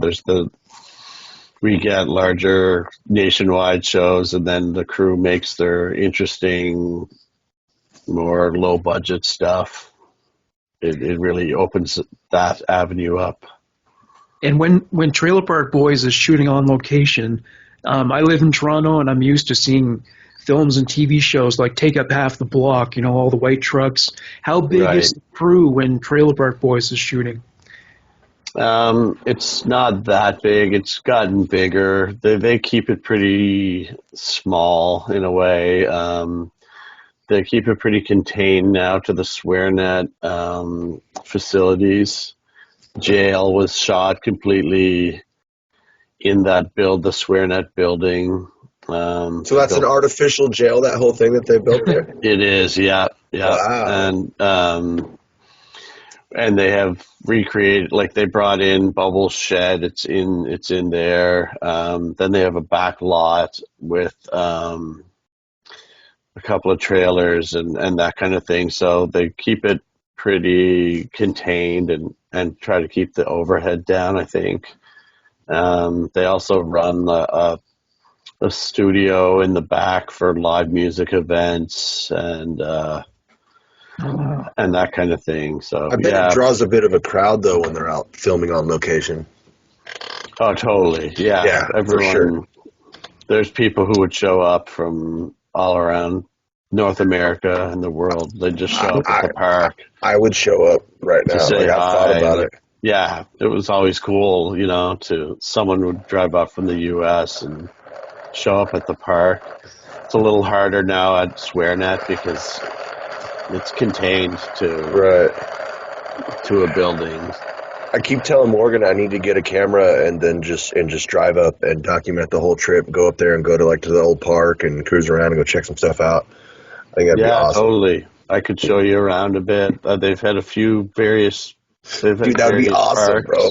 we get larger nationwide shows, and then the crew makes their interesting, more low budget stuff. It really opens that avenue up. And when Trailer Park Boys is shooting on location, I live in Toronto, and I'm used to seeing films and TV shows like Take Up Half the Block, you know, all the white trucks. How big is the crew when Trailer Park Boys is shooting? It's not that big. It's gotten bigger. They keep it pretty small in a way. They keep it pretty contained now to the SwearNet facilities. Jail was shot completely in that the SwearNet building. So that's an artificial jail, that whole thing that they built there? It is, yeah. Wow. And they have recreated, like they brought in Bubble's shed. It's in there. Then they have a back lot with a couple of trailers and that kind of thing. So they keep it pretty contained and try to keep the overhead down, I think. They also run a studio in the back for live music events and that kind of thing. So I bet it draws a bit of a crowd though when they're out filming on location. Oh, totally. Yeah, everyone. For sure. There's people who would show up from all around North America and the world. They just show up at the park. I would show up right now. To say I've thought about it. Yeah, it was always cool, you know, someone would drive up from the U.S. and show up at the park. It's a little harder now at SwearNet because it's contained to a building. I keep telling Morgan I need to get a camera and then just drive up and document the whole trip. Go up there and go to the old park and cruise around and go check some stuff out. I think that'd be awesome. Totally. I could show you around a bit. They've had a few various. Dude, that'd be awesome, parks. Bro.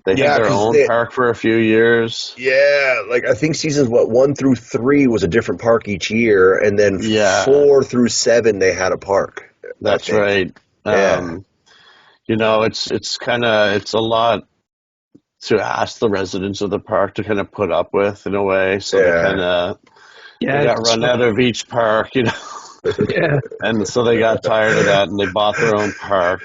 They had their own park for a few years. Yeah, like I think seasons 1 through 3 was a different park each year, and then 4 through 7 they had a park. That's right. Yeah. You know, it's a lot to ask the residents of the park to kind of put up with in a way. So they kind of got run out of each park, you know. Yeah. And so they got tired of that and they bought their own park.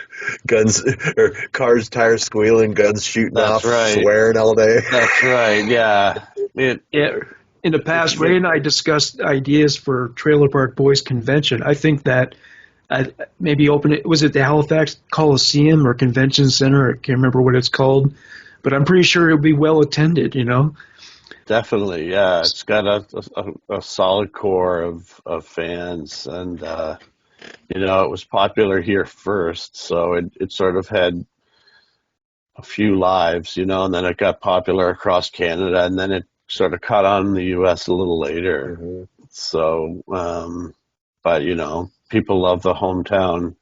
Cars, tires squealing, guns shooting off, right. Swearing all day. That's right, yeah. In the past, Ray and I discussed ideas for Trailer Park Boys Convention. I think that maybe open it, was it the Halifax Coliseum or Convention Center? I can't remember what it's called, but I'm pretty sure it'll be well attended, you know? Definitely, yeah. It's got a solid core of fans, and you know, it was popular here first, so it sort of had a few lives, you know, and then it got popular across Canada, and then it sort of caught on in the U.S. a little later. Mm-hmm. So, but you know, people love the hometown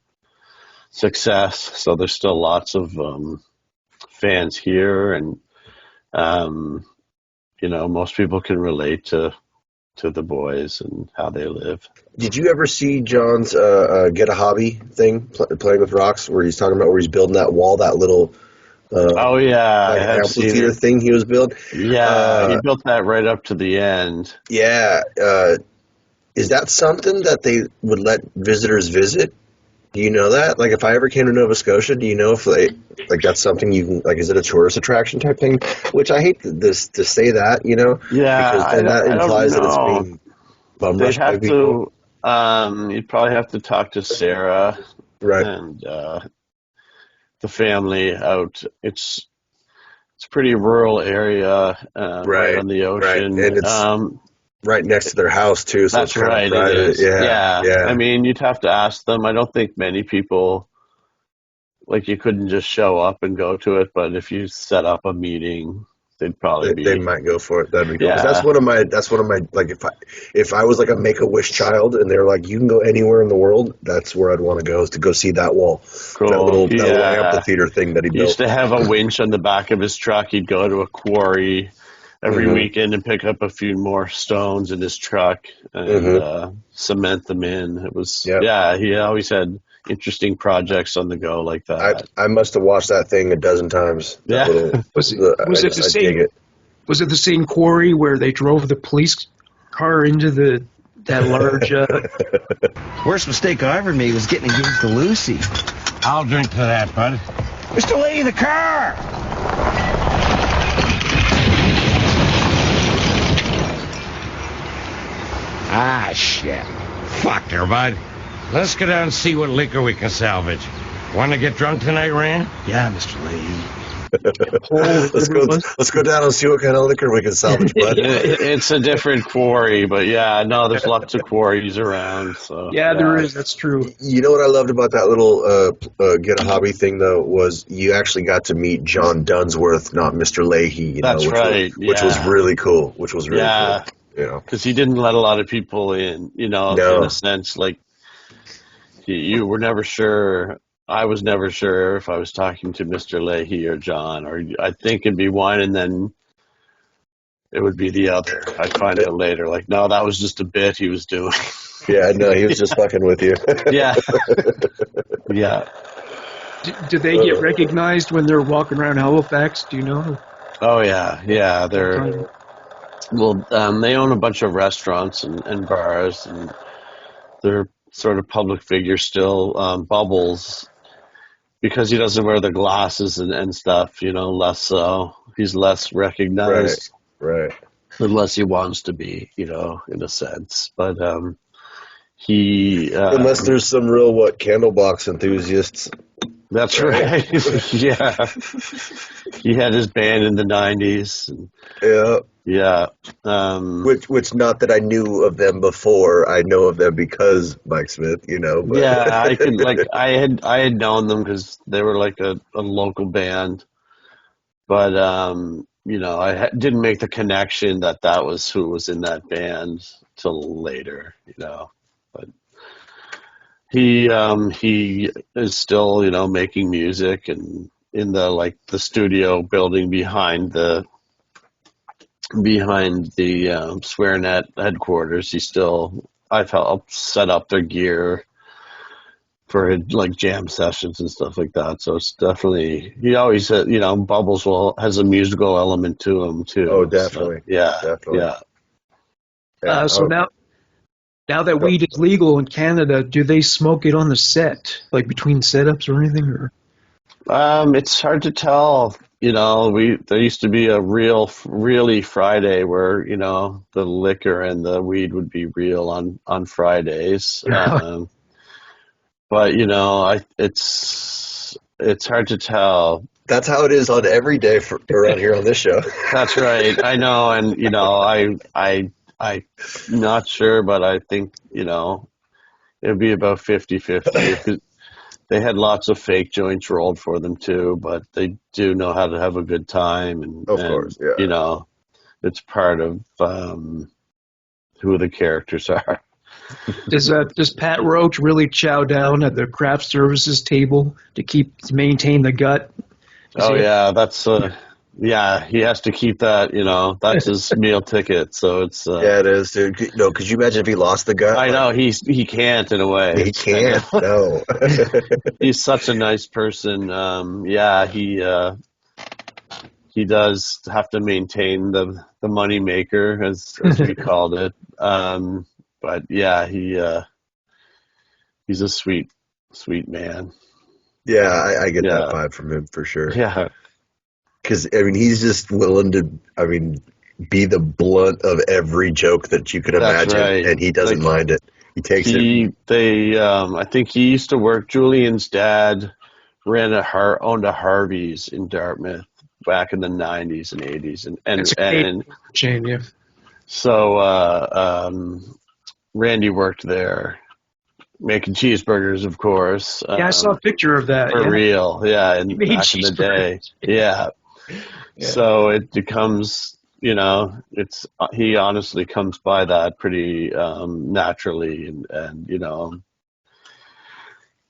success, so there's still lots of fans here, and you know, most people can relate to the boys and how they live. Did you ever see John's Get a Hobby thing, Playing with Rocks, where he's talking about where he's building that wall, that little amphitheater thing he was building? Yeah, he built that right up to the end. Yeah. Is that something that they would let visitors visit? Do you know that? Like, if I ever came to Nova Scotia, do you know if that's something you can, like, is it a tourist attraction type thing? Which I hate to say that, you know? Yeah, because then that implies that it's being bum rushed by people. You'd probably have to talk to Sarah, right, and the family out. It's a pretty rural area, right on the ocean. Right. And right next to their house too, so That's it's kind right. of private. It is. Yeah. I mean, you'd have to ask them. I don't think many people, like, you couldn't just show up and go to it, but if you set up a meeting, they'd probably be. They might go for it. That'd be cool. 'Cause Yeah. that's one of my like if I was like a Make-A-Wish child and they're like, you can go anywhere in the world, that's where I'd want to go, is to go see that wall. Cool. That little Yeah. amphitheater thing that he He built. used to have a winch on the back of his truck. He'd go to a quarry every weekend and pick up a few more stones in his truck and cement them in. It was, he always had interesting projects on the go like that. I must have watched that thing a dozen times. Yeah. Was it the same quarry where they drove the police car into that large? Worst mistake I ever made was getting engaged to Lucy. I'll drink to that, bud. Mr. Lady, the car! Ah, shit. Fuck her, bud. Let's go down and see what liquor we can salvage. Want to get drunk tonight, Rand? Yeah, Mr. Lady. Let's go down and see what kind of liquor we can salvage, bud. It's a different quarry, but there's lots of quarries around. So there is. That's true. You know what I loved about that little get a hobby thing, though, was you actually got to meet John Dunsworth, not Mr. Leahy. That's right. Which was really cool. Which was really cool. You know, because he didn't let a lot of people in. You know, in a sense, like you were never sure. I was never sure if I was talking to Mr. Leahy or John, or I think it'd be one and then it would be the other. I'd find out later, like, no, that was just a bit he was doing. Yeah, no, he was just fucking with you. Yeah. Did they get recognized when they're walking around Halifax? Do you know? Oh, yeah. They're, they own a bunch of restaurants and bars, and they're sort of public figures still. Bubbles, because he doesn't wear the glasses and stuff, less so. He's less recognized. Right. Unless he wants to be, in a sense. But he... unless there's some real, Candlebox enthusiasts. That's right. Yeah. He had his band in the 90s. Yeah. Which not that I knew of them before. I know of them because Mike Smith, But. Yeah, I could I had known them because they were like a local band, but I didn't make the connection that was who was in that band till later, But he is still making music and in the studio building behind the SwearNet headquarters. I've helped set up their gear for jam sessions and stuff like that. So it's definitely, he always said, Bubbles has a musical element to him too. Oh, definitely. So, definitely. Yeah. So now that weed is legal in Canada, do they smoke it on the set, between setups or anything? Or? It's hard to tell. There used to be a really Friday where, the liquor and the weed would be real on Fridays. But, it's hard to tell. That's how it is on every day around here on this show. That's right. I know. And, I'm not sure, but I think, it'd be about 50-50. They had lots of fake joints rolled for them too, but they do know how to have a good time, and of course, yeah. It's part of who the characters are. Does Pat Roach really chow down at the craft services table to maintain the gut? That's he has to keep that. That's his meal ticket. So it's it is, dude. No, could you imagine if he lost the gut? I know he can't in a way. He can't. No. He's such a nice person. He does have to maintain the money maker, as we called it. But he's a sweet man. Yeah, I get that vibe from him for sure. Yeah. Because, he's just willing to, be the blunt of every joke that you could imagine, right. And he doesn't mind it. He takes it. I think he used to work, Julian's dad owned a Harvey's in Dartmouth back in the 90s and 80s. And it's a chain, yeah. So Randy worked there, making cheeseburgers, of course. Yeah, I saw a picture of that. For real, yeah, and back in the day, yeah. So it becomes, you know, he honestly comes by that pretty naturally, and you know,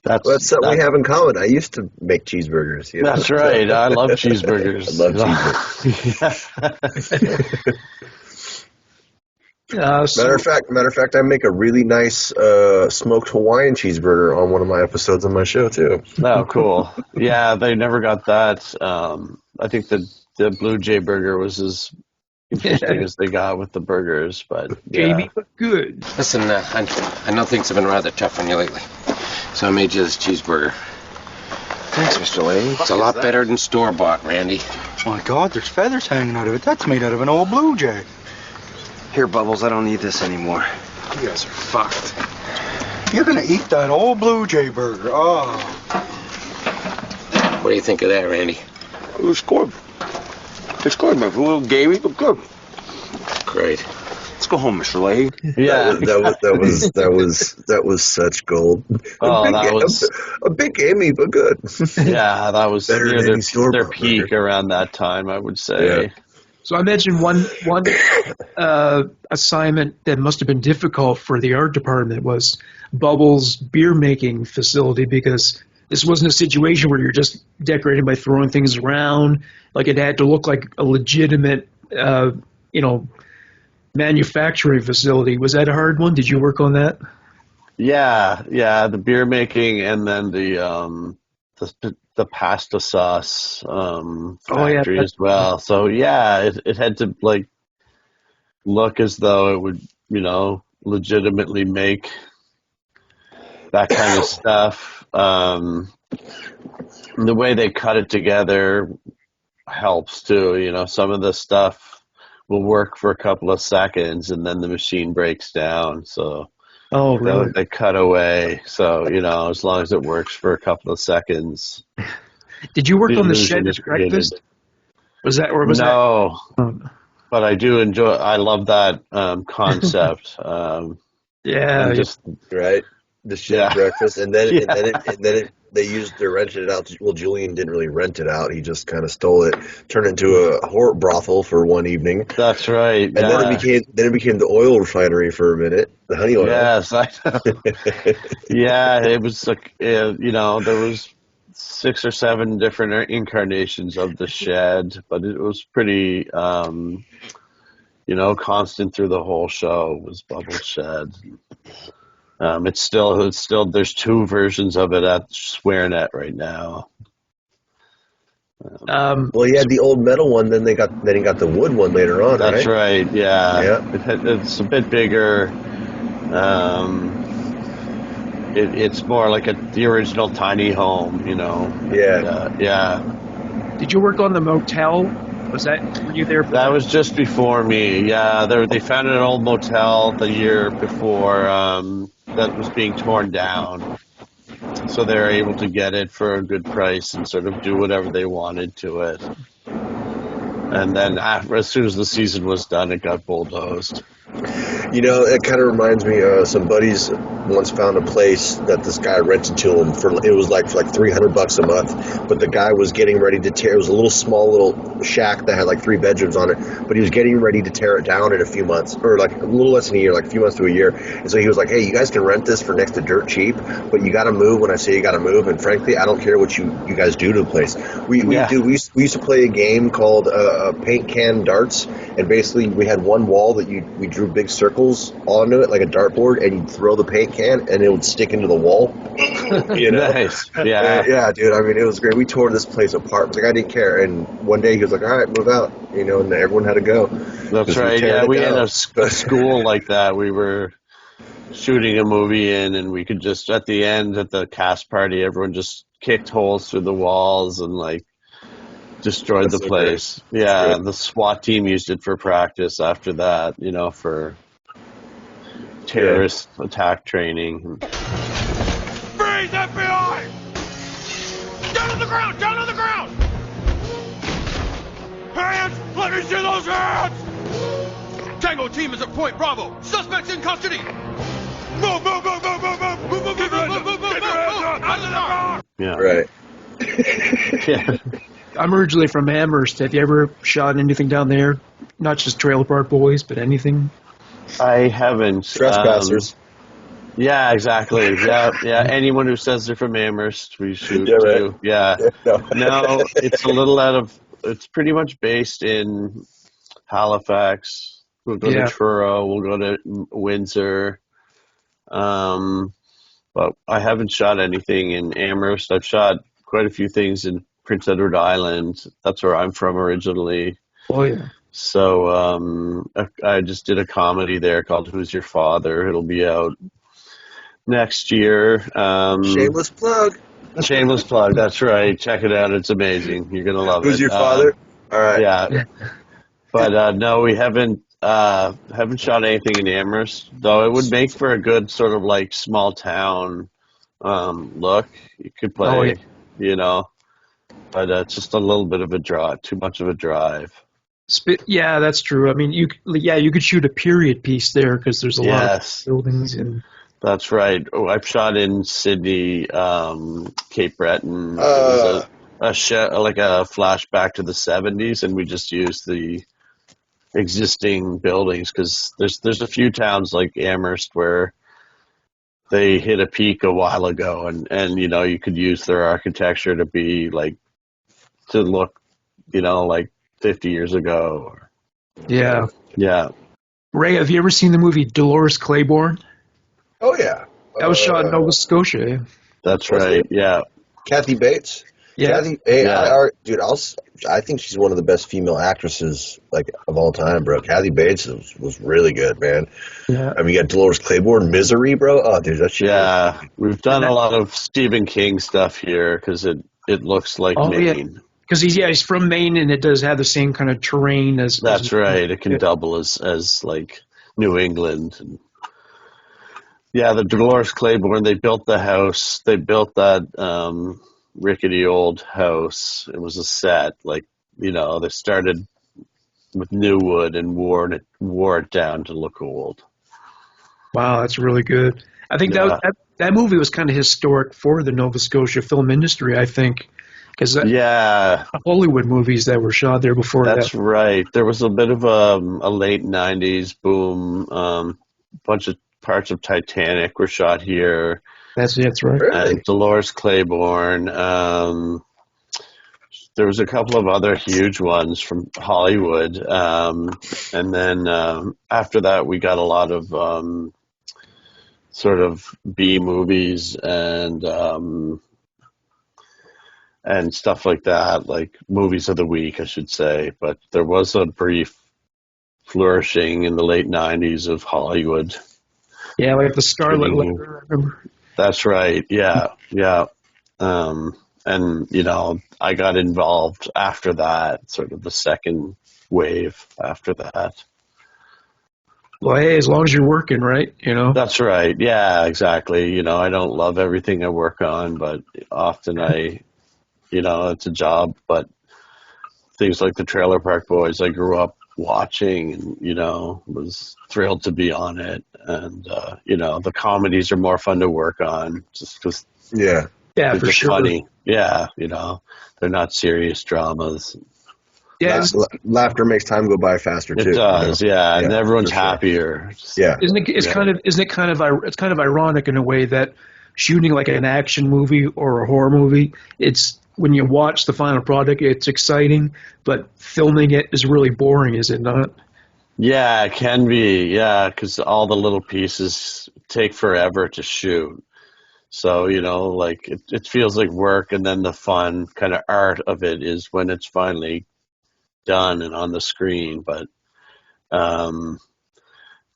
that's something we have in common. I used to make cheeseburgers. You know? That's right. I love cheeseburgers. I love cheeseburgers. Matter of fact, I make a really nice smoked Hawaiian cheeseburger on one of my episodes on my show too. Oh, cool. Yeah, they never got that. I think the Blue Jay burger was as interesting as they got with the burgers, but Jamie, but good. Listen, I know things have been rather tough on you lately, so I made you this cheeseburger. Thanks, Mr. Lane. It's a lot better than store-bought, Randy. My God, there's feathers hanging out of it. That's made out of an old Blue Jay. Here, Bubbles, I don't need this anymore. You guys are fucked. You're gonna eat that old Blue Jay burger. Oh. What do you think of that, Randy? It was good. It's good, man. A little gamey, but good. Great. Let's go home, Mr. Leahy. Yeah. That was such gold. A bit gamey, but good. Yeah, that was better near than their peak around that time, I would say. Yeah. So I mentioned one assignment that must have been difficult for the art department was Bubbles' beer making facility, because this wasn't a situation where you're just decorating by throwing things around. Like, it had to look like a legitimate, manufacturing facility. Was that a hard one? Did you work on that? Yeah, the beer making, and then the pasta sauce factory as well. So yeah, it had to like look as though it would, you know, legitimately make that kind of stuff. The way they cut it together helps too. You know, some of the stuff will work for a couple of seconds and then the machine breaks down. So really? They cut away. So, you know, as long as it works for a couple of seconds. Did you work on the shed at breakfast? Was that, or was no, but I do enjoy. I love that concept. Just right. The shed breakfast, and then they rented it out. Well, Julian didn't really rent it out. He just kind of stole it, turned it into a whore brothel for one evening. That's right. And then it became the oil refinery for a minute, the honey oil. Yes, I know. Yeah, it was like, you know, there was 6 or 7 different incarnations of the shed, but it was pretty, you know, constant through the whole show was Bubbles Shed. It's still there's 2 versions of it at SwearNet right now. Well, he had the old metal one, then he got the wood one later on. That's right. Yeah. Yeah. It's a bit bigger. It's more like the original tiny home, you know. Yeah. Yeah. Did you work on the motel? Were you there? That was just before me. Yeah, they found an old motel the year before that was being torn down. So they were able to get it for a good price and sort of do whatever they wanted to it. And then as soon as the season was done, it got bulldozed. You know, it kind of reminds me some buddies once found a place that this guy rented to him for $300 a month, but the guy was getting ready to tear. It was a small little shack that had like 3 bedrooms on it, but he was getting ready to tear it down in a few months, or like a little less than a year, like a few months to a year. And so he was like, "Hey, you guys can rent this for next to dirt cheap, but you got to move when I say you got to move." And frankly, I don't care what you guys do to the place. We used to play a game called paint can darts, and basically we had one wall that we drew big circles onto it like a dartboard, and you'd throw the paint can and it would stick into the wall. You know? Nice. Yeah. Yeah, dude. I mean, it was great. We tore this place apart. I was like, I didn't care. And one day he was like, "All right, move out." You know, and everyone had to go. That's right. Yeah, we had a school like that. We were shooting a movie in, and we could just, at the end, at the cast party, everyone just kicked holes through the walls and like destroyed the place. Great. Yeah, the SWAT team used it for practice after that, you know, for terrorist attack training. Freeze, FBI! Down on the ground! Down on the ground! Hands! Let me see those hands! Tango team is at Point Bravo. Suspects in custody. Move, move, move, move, move, move, move, move, move, move, move, move, out of the car. Yeah. Right. Yeah. I'm originally from Amherst. Have you ever shot anything down there? Not just Trailer Park Boys, but anything? I haven't. Trespassers. Yeah, exactly. Yeah. Anyone who says they're from Amherst, we shoot Yeah, right. too. Yeah. No, it's a little out of. It's pretty much based in Halifax. We'll go to Truro. We'll go to Windsor. But I haven't shot anything in Amherst. I've shot quite a few things in Prince Edward Island. That's where I'm from originally. Oh, yeah. So I just did a comedy there called Who's Your Father? It'll be out next year. Shameless plug. Shameless plug, that's right. Check it out. It's amazing. You're going to love it. Who's Your Father? All right. Yeah. But no, we haven't shot anything in Amherst, though it would make for a good sort of like small town look. You could play, you know, but it's just a little bit of a drive, too much of a drive. Yeah, that's true. I mean, you could shoot a period piece there because there's a lot of buildings and. That's right. Oh, I've shot in Sydney, Cape Breton. It was like a flashback to the 70s, and we just used the existing buildings because there's a few towns like Amherst where they hit a peak a while ago, and you know, you could use their architecture to be like to look, you know, like 50 years ago. Yeah. Ray, have you ever seen the movie Dolores Claiborne? Oh, yeah. That was shot in Nova Scotia. That's right, yeah. Kathy Bates? Yeah. Kathy, I think she's one of the best female actresses like of all time, bro. Kathy Bates was really good, man. Yeah. I mean, you got Dolores Claiborne, Misery, bro. Oh, dude, that's shit. Yeah, we've done a lot of Stephen King stuff here because it looks like Maine. Because he's from Maine, and it does have the same kind of terrain as. That's right. It can double as like New England. And, yeah, the Dolores Claiborne. They built the house. They built that rickety old house. It was a set. Like, you know, they started with new wood and wore it down to look old. Wow, that's really good. I think that movie was kind of historic for the Nova Scotia film industry, I think. Because Hollywood movies that were shot there before that. That's right. There was a bit of a late 90s boom. Bunch of parts of Titanic were shot here. That's right. And Dolores Claiborne. There was a couple of other huge ones from Hollywood. And then after that, we got a lot of sort of B movies and stuff like that, like movies of the week, I should say. But there was a brief flourishing in the late 90s of Hollywood. Yeah, like the Scarlet Letter, I remember. That's right, yeah. And, you know, I got involved after that, sort of the second wave after that. Well, hey, as long as you're working, right? You know? That's right, yeah, exactly. You know, I don't love everything I work on, but often you know, it's a job, but things like the Trailer Park Boys, I grew up watching and, you know, was thrilled to be on it. And, you know, the comedies are more fun to work on just because they're for sure. funny. Yeah, you know, they're not serious dramas. Yeah, laughter makes time go by faster too. It does, you know? yeah, and everyone's happier. Yeah, it's kind of ironic in a way that shooting like an action movie or a horror movie, it's when you watch the final product, it's exciting, but filming it is really boring, is it not? Yeah, it can be. Yeah, because all the little pieces take forever to shoot. So, you know, like it feels like work, and then the fun kind of art of it is when it's finally done and on the screen. But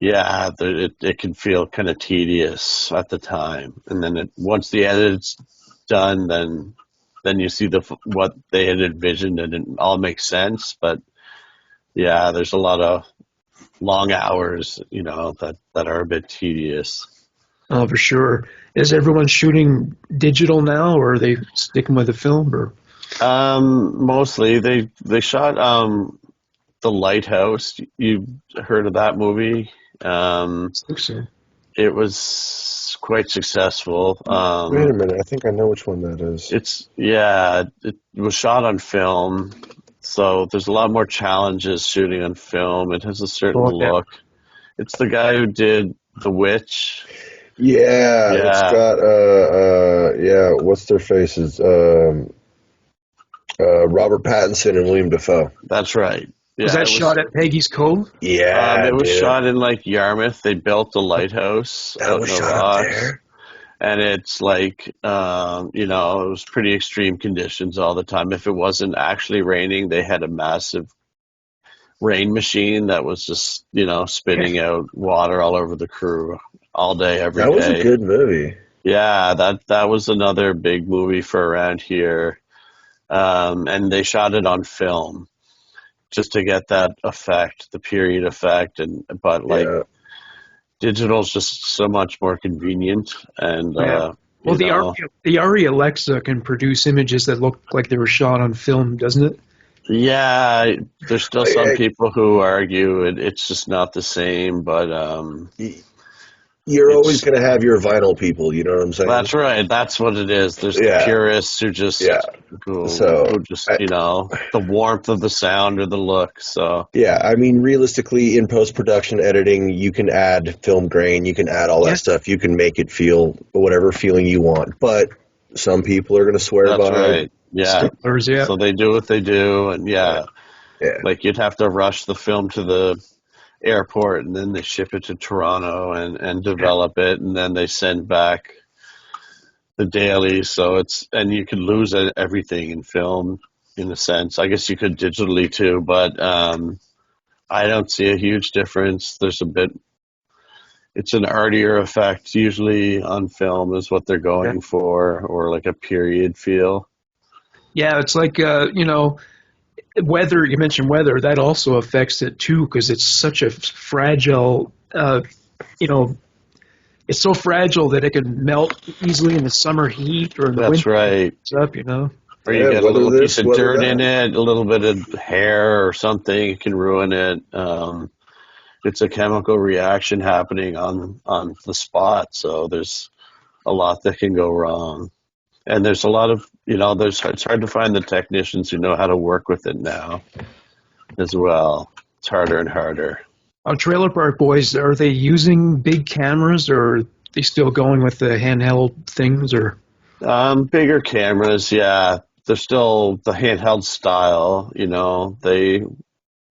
it can feel kind of tedious at the time, and then once the edit's done, then you see what they had envisioned, and it all makes sense. But yeah, there's a lot of long hours, you know, that are a bit tedious. Oh, for sure. Is everyone shooting digital now, or are they sticking with the film? Or mostly they shot The Lighthouse. You heard of that movie? I think so. It was quite successful. Wait a minute, I think I know which one that is. It was shot on film, so there's a lot more challenges shooting on film. It has a certain look. It's the guy who did The Witch. Yeah, it's got what's their faces? Robert Pattinson and William Dafoe. That's right. Yeah, was that shot at Peggy's Cove? Yeah, it was shot in like Yarmouth. They built a lighthouse out in the rocks, and it's like it was pretty extreme conditions all the time. If it wasn't actually raining, they had a massive rain machine that was just spitting out water all over the crew all day, every day. That was a good movie. Yeah, that was another big movie for around here, and they shot it on film just to get that effect, the period effect, but digital's just so much more convenient. And the Arri Alexa can produce images that look like they were shot on film, doesn't it? Yeah, there's still some people who argue it's just not the same, but you're always going to have your vinyl people, you know what I'm saying? That's right. That's what it is. There's the purists who just, the warmth of the sound or the look. So yeah, I mean, realistically, in post-production editing, you can add film grain, you can add all that stuff, you can make it feel whatever feeling you want. But some people are going to swear by. That's right. Yeah. Sticklers, yeah. So they do what they do, and like you'd have to rush the film to the airport, and then they ship it to Toronto and develop it, and then they send back the daily. So and you could lose everything in film in a sense. I guess you could digitally too, but I don't see a huge difference. It's an artier effect usually on film is what they're going for, or like a period feel. Yeah, it's like weather. You mentioned weather. That also affects it too, because it's such a fragile. It's so fragile that it can melt easily in the summer heat or in the winter. That's right. It's up, Or you get a little piece of dirt in it, a little bit of hair or something. It can ruin it. It's a chemical reaction happening on the spot, so there's a lot that can go wrong. And there's a lot of, it's hard to find the technicians who know how to work with it now as well. It's harder and harder. On Trailer Park Boys, are they using big cameras, or are they still going with the handheld things? Or bigger cameras, yeah. They're still the handheld style, They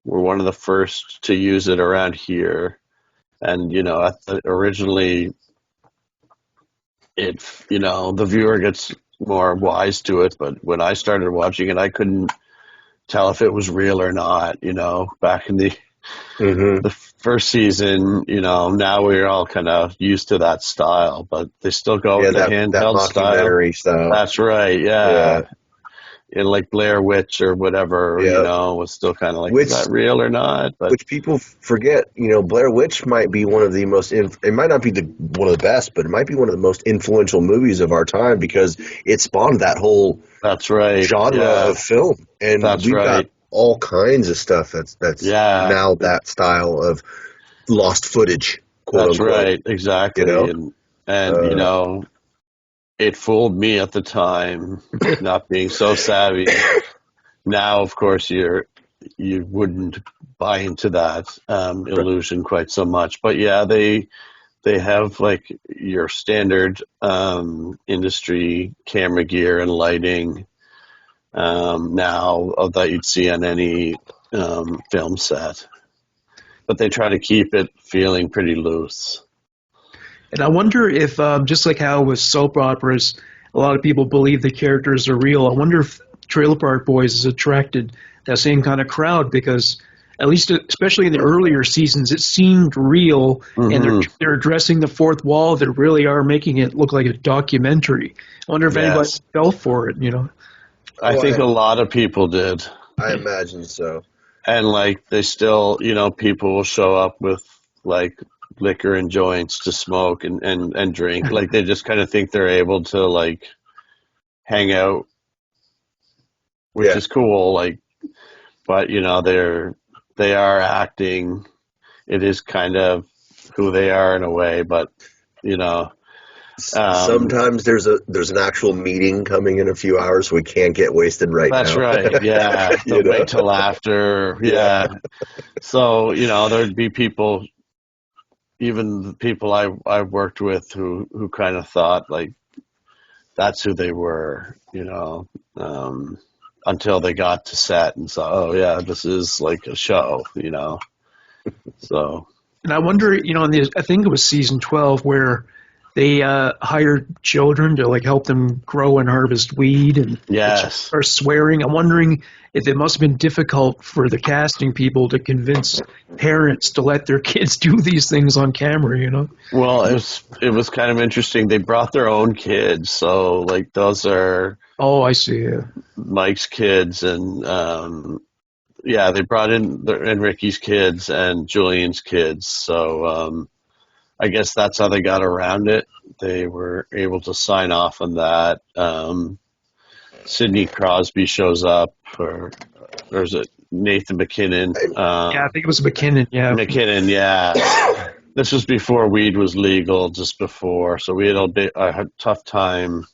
were one of the first to use it around here. And, originally the viewer gets more wise to it, but when I started watching it, I couldn't tell if it was real or not, back in the first season, now we're all kind of used to that style, but they still go with the handheld style. That's right. Yeah. And like Blair Witch or whatever, was still kind of like, is that real or not? But which people forget, Blair Witch might be one of the most, it might not be one of the best, but it might be one of the most influential movies of our time, because it spawned that whole genre of film. And we've got all kinds of stuff that's now that style of lost footage, quote unquote. That's right, exactly. And it fooled me at the time, not being so savvy. Now, of course, you wouldn't buy into that illusion quite so much. But yeah, they have like your standard industry camera gear and lighting now that you'd see on any film set. But they try to keep it feeling pretty loose. And I wonder if, just like how with soap operas, a lot of people believe the characters are real. I wonder if Trailer Park Boys has attracted that same kind of crowd, because at least, especially in the earlier seasons, it seemed real, and they're addressing the fourth wall. They really are making it look like a documentary. I wonder if anybody fell for it, I think a lot of people did. I imagine so. And like they still, people will show up with like liquor and joints to smoke and drink. Like they just kind of think they're able to like hang out, which is cool. Like, but they they are acting. It is kind of who they are in a way, but sometimes there's an actual meeting coming in a few hours, so we can't get wasted now. That's right. Yeah, they'll wait till after. Yeah. So there'd be people, even the people I've worked with, who kind of thought like that's who they were, until they got to set and saw, oh yeah, this is like a show, So. And I wonder, I think it was season 12 where they hired children to like help them grow and harvest weed and are swearing. I'm wondering if it must have been difficult for the casting people to convince parents to let their kids do these things on camera, Well, it was kind of interesting. They brought their own kids, so like those are I see. Yeah. Mike's kids, and they brought in Ricky's kids and Julian's kids. So I guess that's how they got around it. They were able to sign off on that. Sidney Crosby shows up, or is it Nathan McKinnon? I think it was McKinnon. Yeah, McKinnon. Yeah, this was before weed was legal, just before. So we had a tough time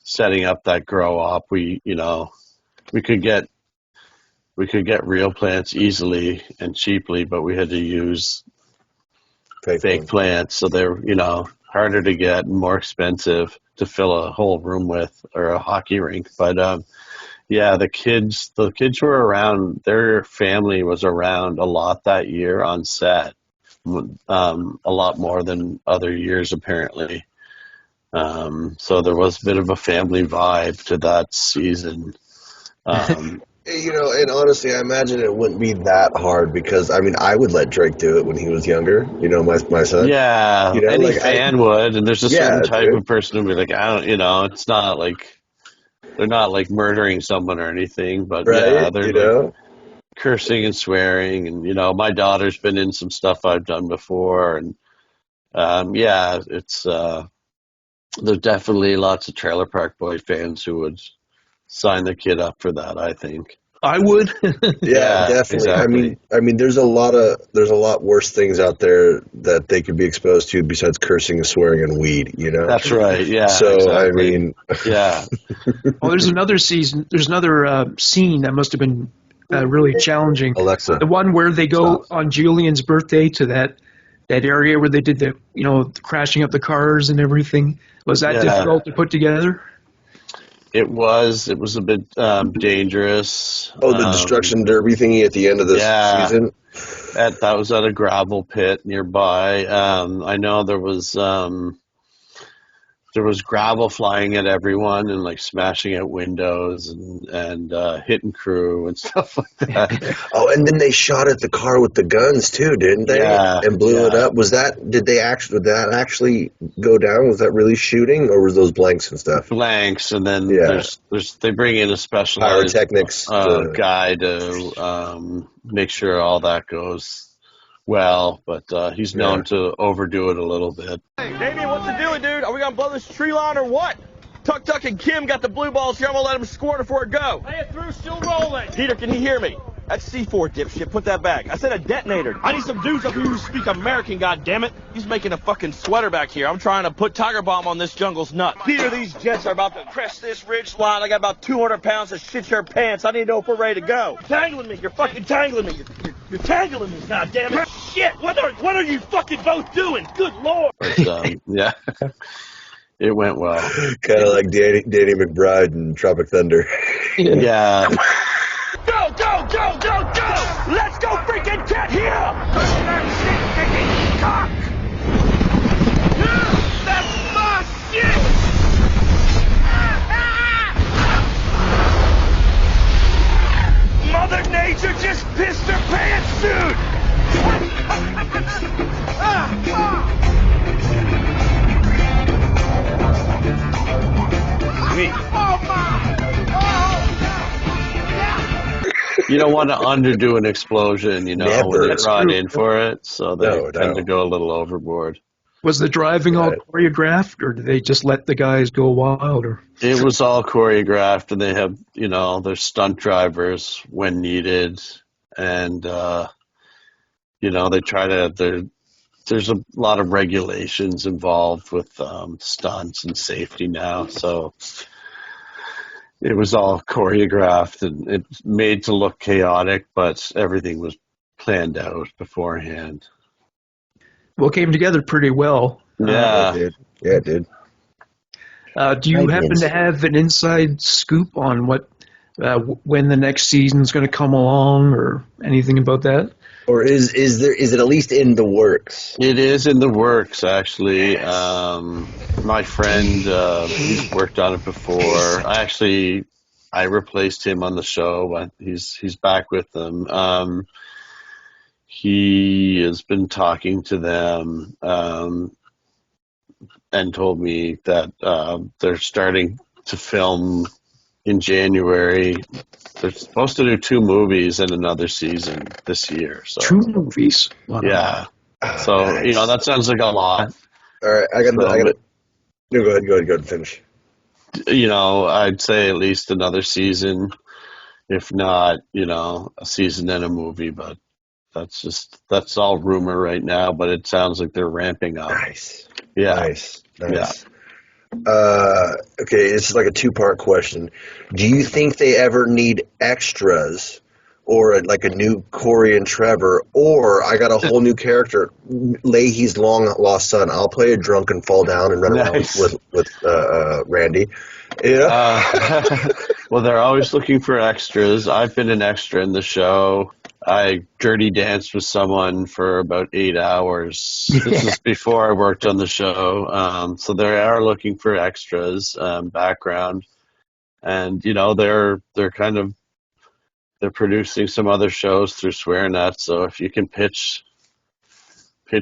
setting up that grow op. We could get real plants easily and cheaply, but we had to use fake plants, so they're harder to get and more expensive to fill a whole room with, or a hockey rink. But the kids were around. Their family was around a lot that year on set, a lot more than other years apparently. So there was a bit of a family vibe to that season. And honestly, I imagine it wouldn't be that hard because, I would let Drake do it when he was younger, my son. Yeah, any fan would, and there's a certain type of person who'd be like, it's not like, they're not like murdering someone or anything, but they're like cursing and swearing, and, my daughter's been in some stuff I've done before, and, it's, there's definitely lots of Trailer Park Boy fans who would sign the kid up for that, I think. I would. Yeah, definitely. Exactly. There's a lot worse things out there that they could be exposed to besides cursing and swearing and weed, That's right. Yeah. So, exactly. Yeah. Well, there's another scene that must have been really challenging. Alexa. The one where they go on Julian's birthday to that area where they did the, crashing up the cars and everything. Was that difficult to put together? It was a bit dangerous. Oh, the destruction derby thingy at the end of this season? That was at a gravel pit nearby. I know there was gravel flying at everyone and like smashing out windows and hitting crew and stuff like that. Oh, and then they shot at the car with the guns too, didn't they? Yeah, and blew it up. Did that actually go down? Was that really shooting, or was those blanks and stuff? Blanks, and then they bring in a specialized pyrotechnics guy to make sure all that goes well, but he's known to overdo it a little bit. Hey, Damien, what's the deal, dude? Are we gonna blow this tree line or what? Tuck and Kim got the blue balls here. I'm gonna let them squirt before it go. Lay it through, still rolling. Peter, can he hear me? That's C4, dipshit. Put that back. I said a detonator. I need some dudes up here who speak American, goddammit. He's making a fucking sweater back here. I'm trying to put Tiger Bomb on this jungle's nut. Peter, these jets are about to crest this ridge line. I got about 200 pounds of shit your pants. I need to know if we're ready to go. You're tangling me. You're fucking tangling me. You're tangling me, goddammit. Shit, what are you fucking both doing? Good lord. But, yeah. It went well. Kind of like Danny McBride and Tropic Thunder. Yeah. Go, go, go, go, go! Let's go freaking get here! Push that shit, kicking cock! That's my shit! Mother Nature just pissed her pants, dude! You don't want to underdo an explosion, when they brought in for it, so they tend to go a little overboard. Was the driving all choreographed, or did they just let the guys go wild? Or it was all choreographed, and they have, their stunt drivers when needed, and they try to. There's a lot of regulations involved with stunts and safety now, so it was all choreographed and it's made to look chaotic, but everything was planned out beforehand. Well, it came together pretty well. Yeah, it did. Do you happen to have an inside scoop on what when the next season's going to come along, or anything about that? Or is it at least in the works? It is in the works, actually. My friend, he's worked on it before. I replaced him on the show, but he's back with them. He has been talking to them and told me that they're starting to film in January. They're supposed to do 2 movies and another season this year. So 2 movies? Wow. Yeah. So, nice. That sounds like a lot. All right, I got it. No, go ahead, finish. I'd say at least another season, if not, a season and a movie, but that's all rumor right now, but it sounds like they're ramping up. Nice. Yeah. Nice. Yeah. Okay, this is like a 2-part question. Do you think they ever need extras, or like a new Corey and Trevor, or I got a whole new character, Leahy's long lost son? I'll play a drunk and fall down and run around with Randy. Yeah. Well, they're always looking for extras. I've been an extra in the show. I dirty danced with someone for about 8 hours. This is before I worked on the show. So they are looking for extras, background, and they're producing some other shows through SwearNet. So if you can pitch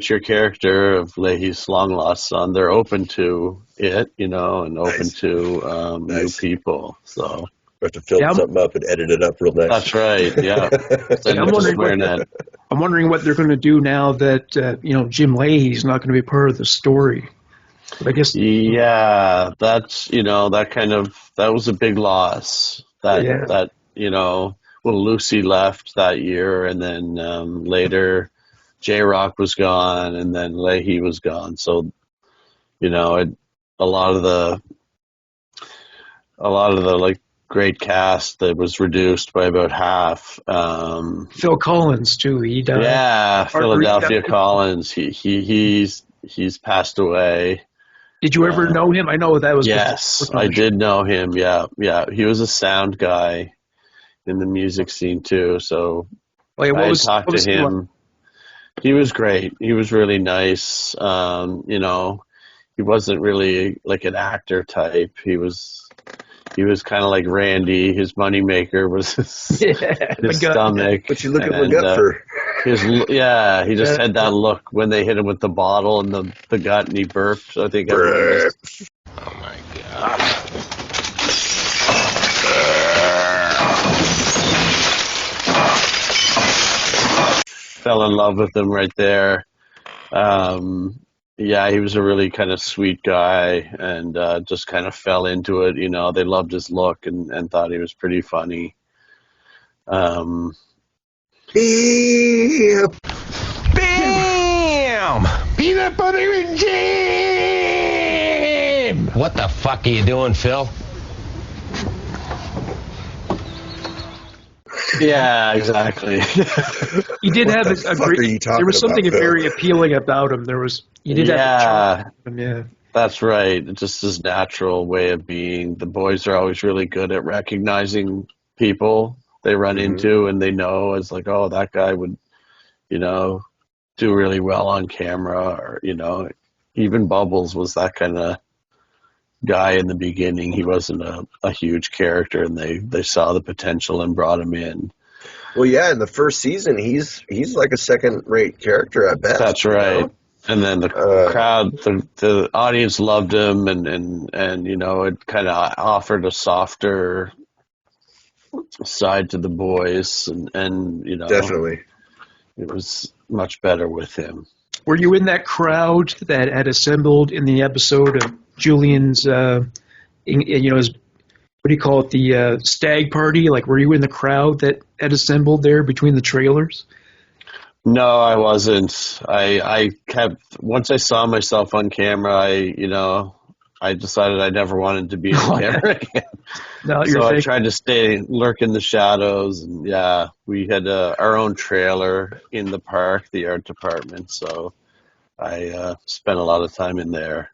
your character of Leahy's long lost son, they're open to it, and open to new people. So. We have to film something up and edit it up real nice. That's right, yeah. I'm wondering what they're going to do now that, Jim Leahy's not going to be part of the story. But I guess... Yeah, that's, that was a big loss. Lucy left that year, and then later J-Rock was gone, and then Leahy was gone. So, a lot of the great cast that was reduced by about half. Phil Collins too. He died. Yeah, Philadelphia Collins. He's passed away. Did you ever know him? I know that was. Yes, I did know him. Yeah. He was a sound guy in the music scene too. So I talked to him. He was great. He was really nice. He wasn't really like an actor type. He was kind of like Randy. His moneymaker was his stomach. What you looking at gut for? He just had that look when they hit him with the bottle and the gut, and he burped. I think. Oh my God! Fell in love with him right there. Yeah, he was a really kind of sweet guy, and just kind of fell into it. They loved his look and thought he was pretty funny. Bam! Peanut butter and jam! What the fuck are you doing, Phil? Yeah, exactly. He did have a great. There was something very appealing about him. He did have a charm. Yeah, that's right. Just his natural way of being. The boys are always really good at recognizing people they run into, and they know as like, oh, that guy would, do really well on camera, or even Bubbles was that kind of guy in the beginning. He wasn't a huge character, and they saw the potential and brought him in. Well, yeah, in the first season, he's like a second-rate character at best. That's right. And then the crowd, the audience loved him, and it kind of offered a softer side to the boys, and definitely, it was much better with him. Were you in that crowd that had assembled in the episode of Julian's, his what do you call it, the stag party? Like, were you in the crowd that had assembled there between the trailers? No, I wasn't. I kept, once I saw myself on camera, I decided I never wanted to be on camera again. No, So I tried to lurk in the shadows. And yeah, we had our own trailer in the park, the art department. So I spent a lot of time in there.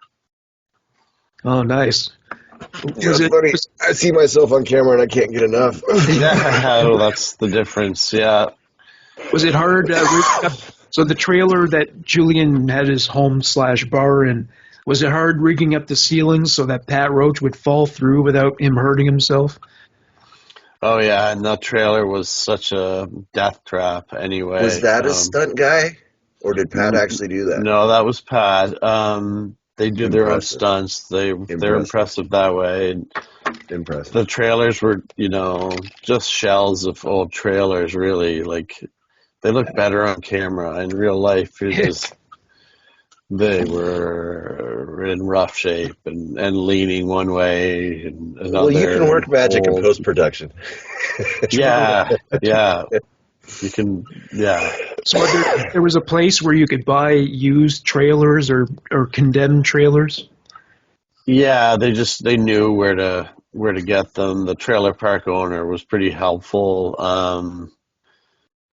Oh, nice. Funny. I see myself on camera and I can't get enough. Yeah, well, that's the difference. Yeah. Was it hard? So the trailer that Julian had his home/bar in, was it hard rigging up the ceilings so that Pat Roach would fall through without him hurting himself? Oh yeah, and that trailer was such a death trap. Anyway, was that a stunt guy, or did Pat actually do that? No, that was Pat. They do their own stunts. They're impressive that way. Impressive. The trailers were, just shells of old trailers, really. Like, they look better on camera. In real life, they were in rough shape and leaning one way and another. Well, you can work magic in post-production. Yeah. You can, yeah. So there was a place where you could buy used trailers or condemned trailers? Yeah, they knew where to get them. The trailer park owner was pretty helpful.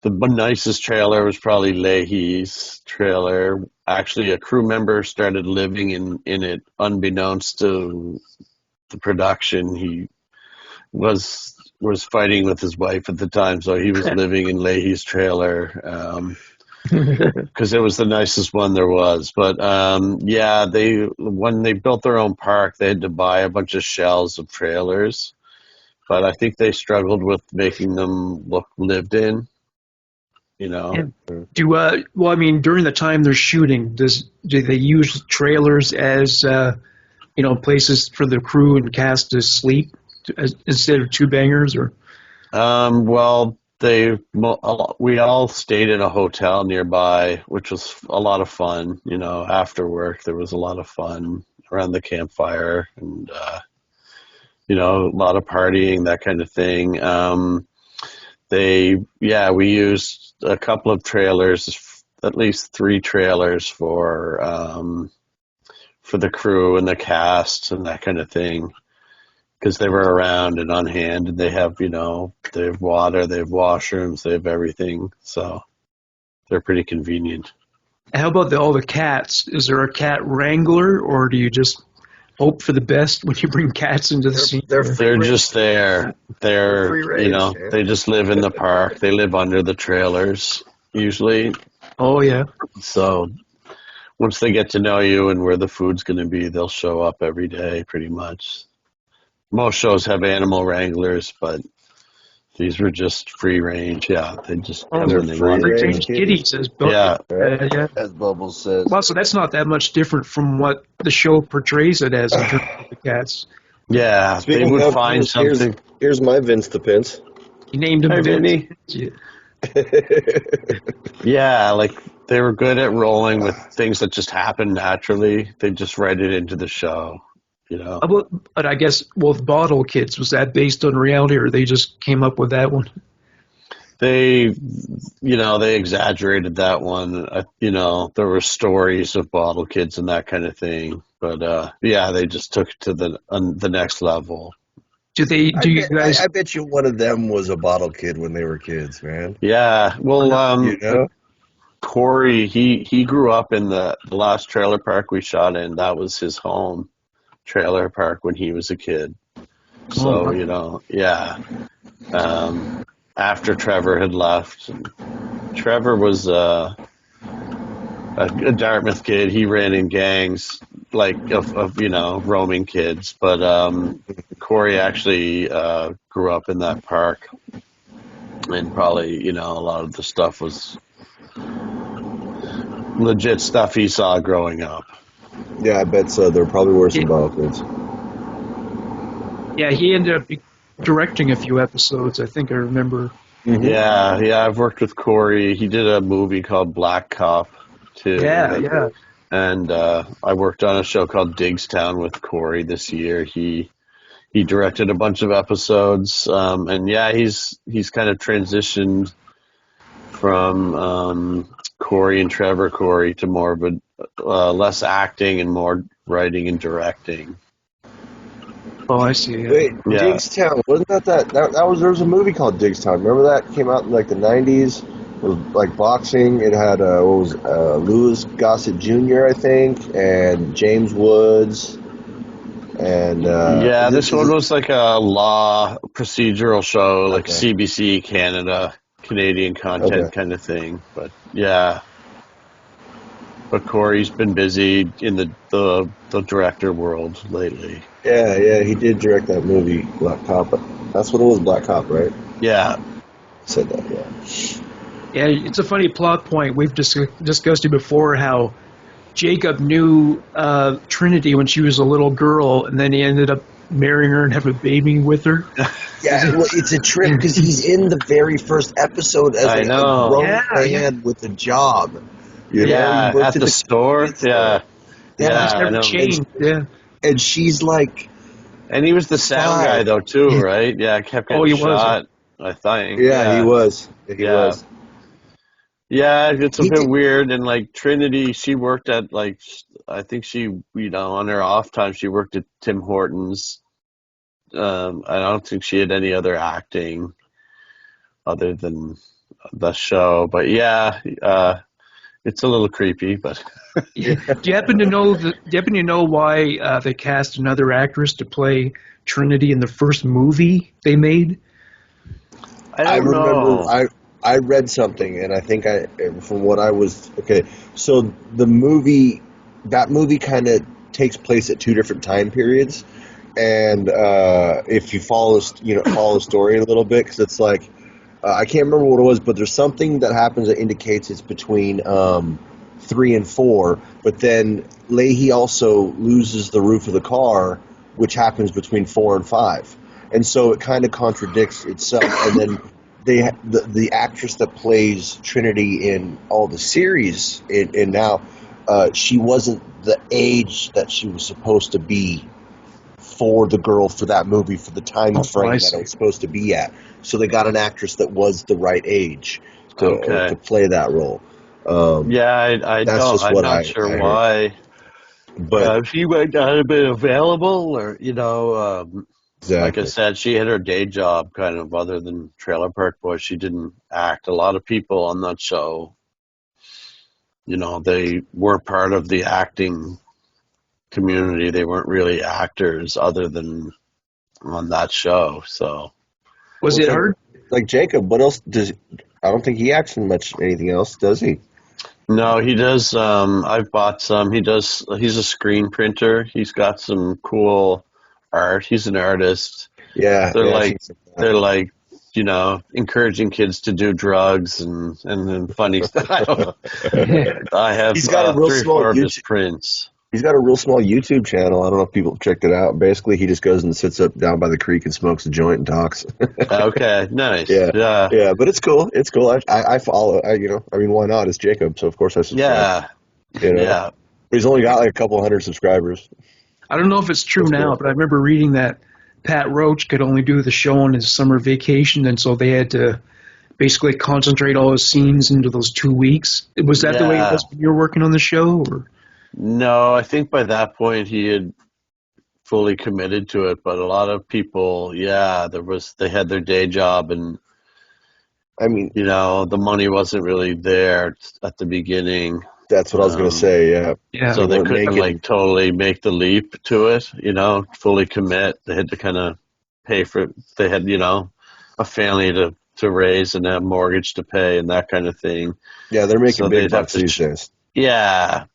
The nicest trailer was probably Leahy's trailer. Actually, a crew member started living in it unbeknownst to the production. He was fighting with his wife at the time, so he was living in Leahy's trailer because it was the nicest one there was. But yeah, when they built their own park, they had to buy a bunch of shells of trailers. But I think they struggled with making them look lived in. Well, I mean, during the time they're shooting, do they use trailers as places for the crew and cast to sleep instead of two bangers? Or well, we all stayed in a hotel nearby, which was a lot of fun. After work there was a lot of fun around the campfire and a lot of partying, that kind of thing. We used a couple of trailers, at least 3 trailers for the crew and the cast and that kind of thing, because they were around and on hand, and they have they have water, they have washrooms, they have everything, so they're pretty convenient. How about all the cats? Is there a cat wrangler, or do you just hope for the best when you bring cats into the scene? They're just there. They're they just live in the park. They live under the trailers usually. Oh yeah. So once they get to know you and where the food's going to be, they'll show up every day pretty much. Most shows have animal wranglers, but these were just free range. Yeah, they just come when they want. Free range kitties, as as Bubbles says. Well, so that's not that much different from what the show portrays it as in terms of the cats. Yeah, Speaking they would of find Vince, something. Here's my Vince the Pince. You named him Vinny. Yeah, like they were good at rolling with things that just happen naturally. They just write it into the show. But I guess with Bottle Kids, was that based on reality, or they just came up with that one? They exaggerated that one. There were stories of Bottle Kids and that kind of thing. But they just took it to the next level. I bet you one of them was a bottle kid when they were kids, man. Yeah. Well, Corey, he grew up in the last trailer park we shot in. That was his home trailer park when he was a kid. So, after Trevor had left, Trevor was a Dartmouth kid. He ran in gangs of roaming kids, but Corey actually grew up in that park, and probably a lot of the stuff was legit stuff he saw growing up. Yeah, I bet so. There probably were some bottle kids. Yeah, he ended up directing a few episodes, I think I remember. Mm-hmm. Yeah, I've worked with Corey. He did a movie called Black Cop, too. Yeah. And I worked on a show called Digstown with Corey this year. He he directed a bunch of episodes, and yeah, he's kind of transitioned from Corey and Trevor Corey to more of a less acting and more writing and directing. Oh, I see. Yeah. Wait, Yeah. Digstown, wasn't that there was a movie called Digstown. Remember that came out in like the 90s? It was like boxing. It had Louis Gossett Jr. I think, and James Woods, and this one was like a law procedural show, like CBC Canadian content kind of thing. But yeah, but Corey's been busy in the director world lately. Yeah, he did direct that movie Black Cop. That's what it was, Black Cop, right? Yeah, said that. Yeah. Yeah, it's a funny plot point. We've discussed it before, how Jacob knew Trinity when she was a little girl, and then he ended up marrying her and having a baby with her. Yeah, well, it's a trip because he's in the very first episode as a grown man with a job. You know, he worked at the store. Yeah, he's never changed. And she's like, and he was the sound guy though too, right? Yeah, kept getting shot. I think. Yeah, he was. He was. Yeah, it's a bit weird. And like Trinity, she worked at I think she, on her off time, she worked at Tim Hortons. I don't think she had any other acting other than the show. But yeah, it's a little creepy. But do you happen to know why they cast another actress to play Trinity in the first movie they made? I don't know. I read something, and I think from what I was so that movie kind of takes place at two different time periods, and if you follow the story a little bit, because it's like I can't remember what it was, but there's something that happens that indicates it's between 3 and 4, but then Leahy also loses the roof of the car, which happens between 4 and 5, and so it kind of contradicts itself, and then. The actress that plays Trinity in all the series and now she wasn't the age that she was supposed to be for the girl for that movie for the time frame that it was supposed to be at. So they got an actress that was the right age to play that role. I'm not sure why. But she might not have been available, or Exactly. Like I said, she had her day job kind of other than Trailer Park Boys. She didn't act. A lot of people on that show, they were part of the acting community. They weren't really actors other than on that show. So was it hard? Like Jacob, what else I don't think he acts in anything else, does he? No, he does. I've bought some. He's a screen printer. He's got some cool art. He's an artist. Yeah, they're like encouraging kids to do drugs and then funny stuff. I have he's got a real 3 or 4 of his prints. He's got a real small YouTube channel. I don't know if people have checked it out. Basically, he just goes and sits up down by the creek and smokes a joint and talks. Okay, nice. Yeah, but it's cool. It's cool. I follow. Why not? It's Jacob, so of course I subscribe. Yeah. But he's only got like a couple hundred subscribers. I don't know if it's true now, but I remember reading that Pat Roach could only do the show on his summer vacation, and so they had to basically concentrate all his scenes into those 2 weeks. Was that the way it was when you were working on the show? Or? No, I think by that point he had fully committed to it, but a lot of people, they had their day job, and the money wasn't really there at the beginning. That's what I was going to say, yeah. So they couldn't totally make the leap to it, fully commit. They had to kind of pay for it. They had, a family to raise and a mortgage to pay and that kind of thing. Yeah, they're making big bucks these days. Yeah,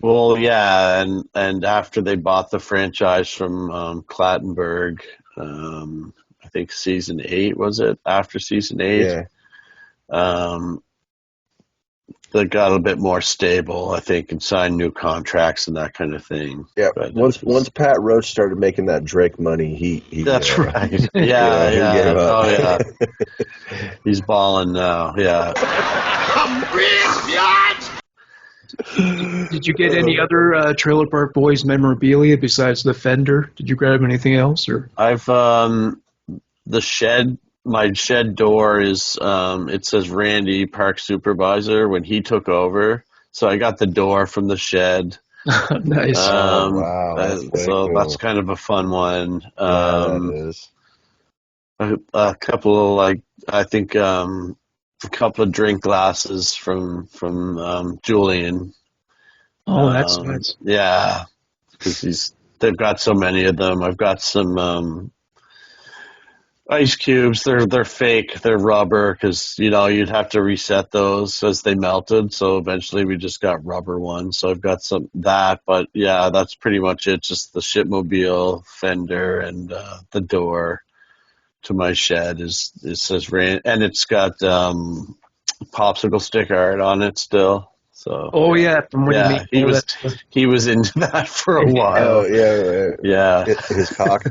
Well, yeah, and after they bought the franchise from Clattenburg, I think season 8, was it? After season 8? Yeah. They got a bit more stable, I think, and signed new contracts and that kind of thing. Yeah, but once Pat Roach started making that Drake money, he that's right. Yeah. Oh, yeah. He's balling now, yeah. Did you get any other Trailer Park Boys memorabilia besides the fender? Did you grab anything else? Or I've the shed. My shed door is it says Randy Park Supervisor when he took over. So I got the door from the shed. Nice. Wow. That's so cool. that's kind of a fun one. That is. A couple of I think a couple of drink glasses from Julian. Oh, that's nice. Yeah, because they've got so many of them. I've got some ice cubes. They're fake. They're rubber because you'd have to reset those as they melted. So eventually we just got rubber ones. So I've got that. But yeah, that's pretty much it. Just the Shitmobile fender and the door to my shed it says Rand, and it's got popsicle stick art on it still. So from when he was into that for a while. Oh yeah, right. Yeah. His cock.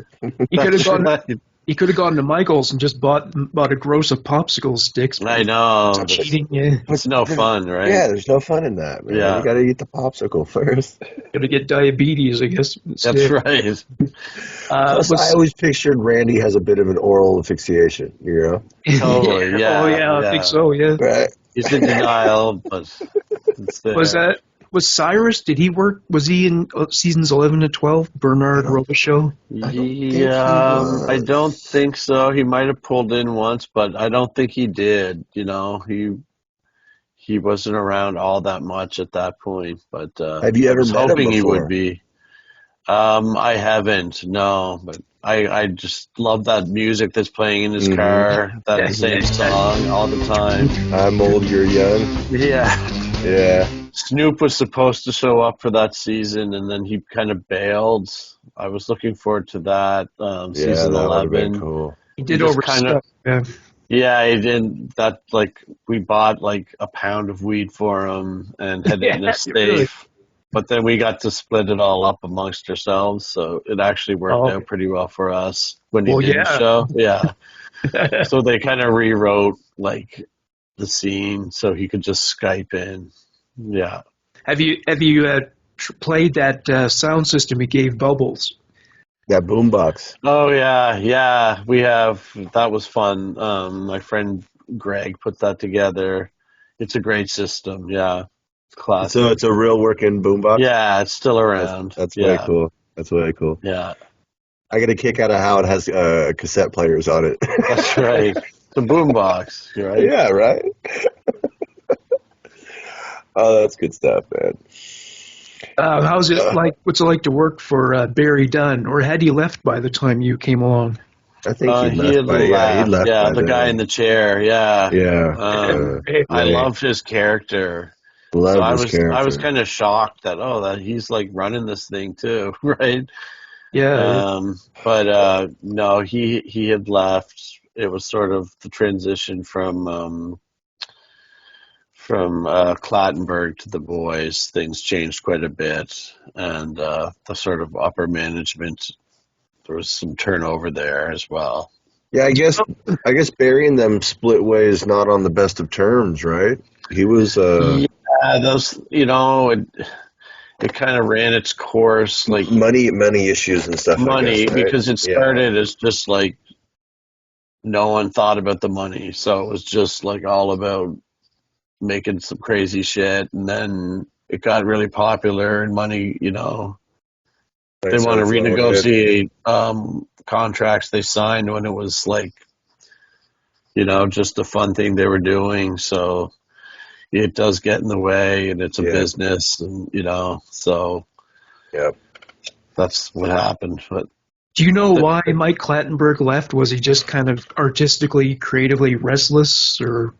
He could have gone. Right. He could have gone to Michael's and just bought a gross of popsicle sticks. I know. Cheating, yeah. It's no fun, right? Yeah, there's no fun in that, man. Yeah. You got to eat the popsicle first. Got to get diabetes, I guess. That's right. Plus, I always pictured Randy has a bit of an oral asphyxiation, Totally, yeah. Oh, yeah, I think so, yeah. Right. He's in denial, but it's there. Was Cyrus, did he work, was he in seasons 11 to 12, Bernard Robichaud? I don't think so. He might have pulled in once, but I don't think he did. He wasn't around all that much at that point. But have you ever met him hoping before? He would be. I haven't, no, but I just love that music that's playing in his car, that same song all the time. I'm old, you're young. Yeah. Yeah. Snoop was supposed to show up for that season, and then he kind of bailed. I was looking forward to that season that 11. Would have been cool. He did overstuff. Yeah, he did that. We bought a pound of weed for him and had it in a safe. Really? But then we got to split it all up amongst ourselves, so it actually worked out pretty well for us when he didn't show. Yeah. So they kind of rewrote the scene so he could just Skype in. Yeah. Have you played that sound system he gave Bubbles? That boombox. Oh yeah, we have. That was fun. My friend Greg put that together. It's a great system. Yeah, it's classic. So it's a real working boombox. Yeah, it's still around. That's very cool. That's really cool. Yeah. I get a kick out of how it has cassette players on it. That's right. The boombox, right? Yeah, right. Oh, that's good stuff, man. How's it like? What's it like to work for Barry Dunn, or had he left by the time you came along? I think he left. Yeah, the guy in the chair. Yeah, yeah. I loved his character. I was kind of shocked that he's running this thing too, right? Yeah. But no, he had left. It was sort of the transition from Clattenburg to the boys. Things changed quite a bit, and the sort of upper management, there was some turnover there as well. Yeah, I guess Barry and them split ways not on the best of terms, right? He was those it kind of ran its course, money issues and stuff. Money, I guess, right? because it started as just no one thought about the money, so it was just all about making some crazy shit, and then it got really popular, and money, they want to renegotiate contracts they signed when it was just a fun thing they were doing. So it does get in the way, and it's a business, and so that's what happened. But do you know why Mike Clattenburg left? Was he just kind of artistically, creatively restless, or?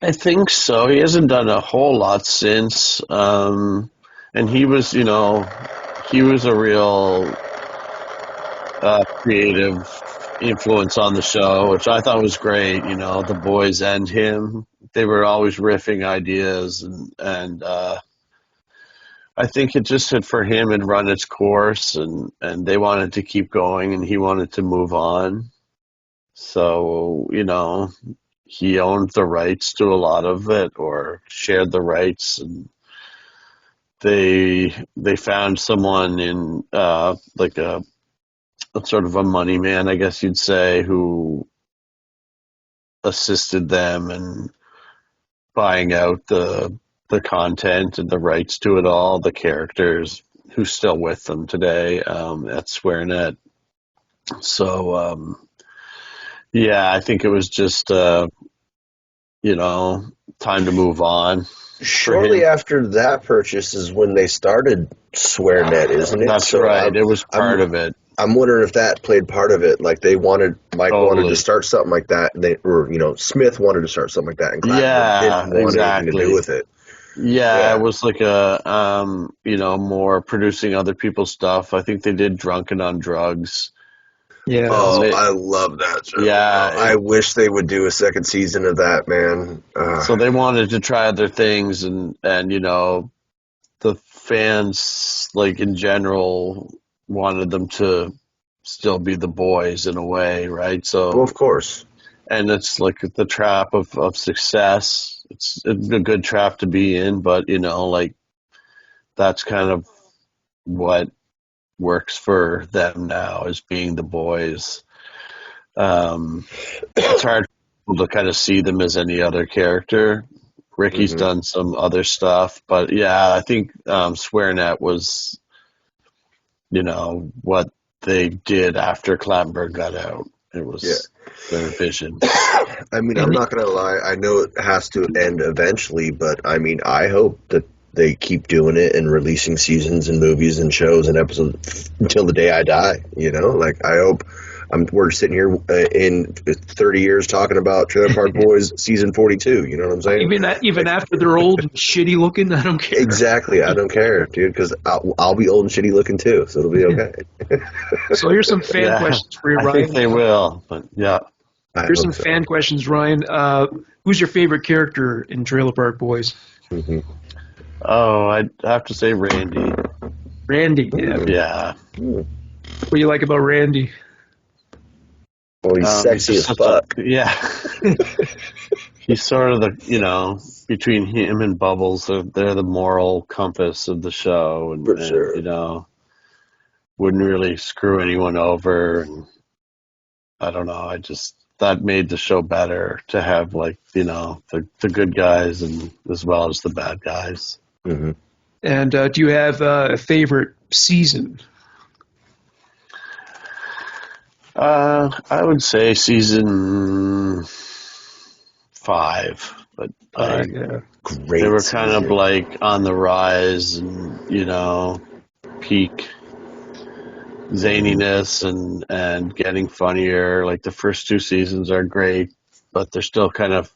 I think so. He hasn't done a whole lot since, and he was a real creative influence on the show, which I thought was great. The boys and him, they were always riffing ideas, and I think it just for him had run its course, and they wanted to keep going, and he wanted to move on. So he owned the rights to a lot of it, or shared the rights, and they found someone in like a sort of a money man, I guess you'd say, who assisted them in buying out the content and the rights to it all, the characters, who's still with them today at SwearNet. So yeah, I think it was just time to move on. Shortly after that purchase is when they started SwearNet, isn't it? That's right. It was part of it. I'm wondering if that played part of it. Like Mike wanted to start something like that, Smith wanted to start something like that, and Clapton didn't want anything to do with it. Yeah, it was like a more producing other people's stuff. I think they did Drunken on Drugs. Yeah. I love that show. Yeah. I wish they would do a second season of that, man. So they wanted to try other things, and the fans, like, in general, wanted them to still be the boys in a way, right? So, well, of course. And it's like the trap of success. It's a good trap to be in, but that's kind of what works for them now, is being the boys. It's hard to kind of see them as any other character. Ricky's done some other stuff, but yeah, I think SwearNet was, what they did after Clattenburg got out. It was their vision. I mean, I'm not going to lie. I know it has to end eventually, but I mean, I hope that they keep doing it and releasing seasons and movies and shows and episodes until the day I die. I hope we're sitting here in 30 years talking about Trailer Park Boys season 42. You know what I'm saying? Even after they're old and shitty looking, I don't care. Exactly, I don't care, dude, because I'll be old and shitty looking too, so it'll be okay. So here's some fan questions for you, Ryan. I think they will, but yeah. Here's some fan questions, Ryan. Who's your favorite character in Trailer Park Boys? Oh, I'd have to say Randy. Randy, yeah. Yeah. What do you like about Randy? Well, he's sexy as fuck. Yeah. He's sort of between him and Bubbles, they're the moral compass of the show. And, wouldn't really screw anyone over. And I don't know. That made the show better to have, the good guys and as well as the bad guys. Mm-hmm. And do you have a favorite season? I would say season 5, but great. They were kind of on the rise and peak zaniness and getting funnier. Like the first 2 seasons are great, but they're still kind of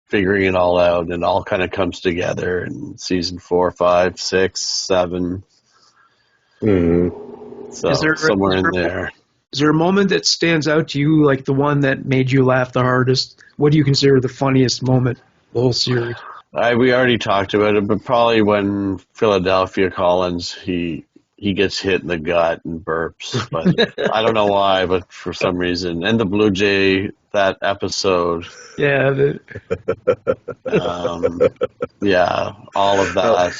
figuring it all out, and it all kind of comes together in season 4, 5, 6, 7. Mm-hmm. So somewhere in there. Is there a moment that stands out to you, like the one that made you laugh the hardest? What do you consider the funniest moment of the whole series? We already talked about it, but probably when Philadelphia Collins, he gets hit in the gut and burps. But I don't know why, but for some reason. And the Blue Jay, that episode. Yeah. Yeah, all of that.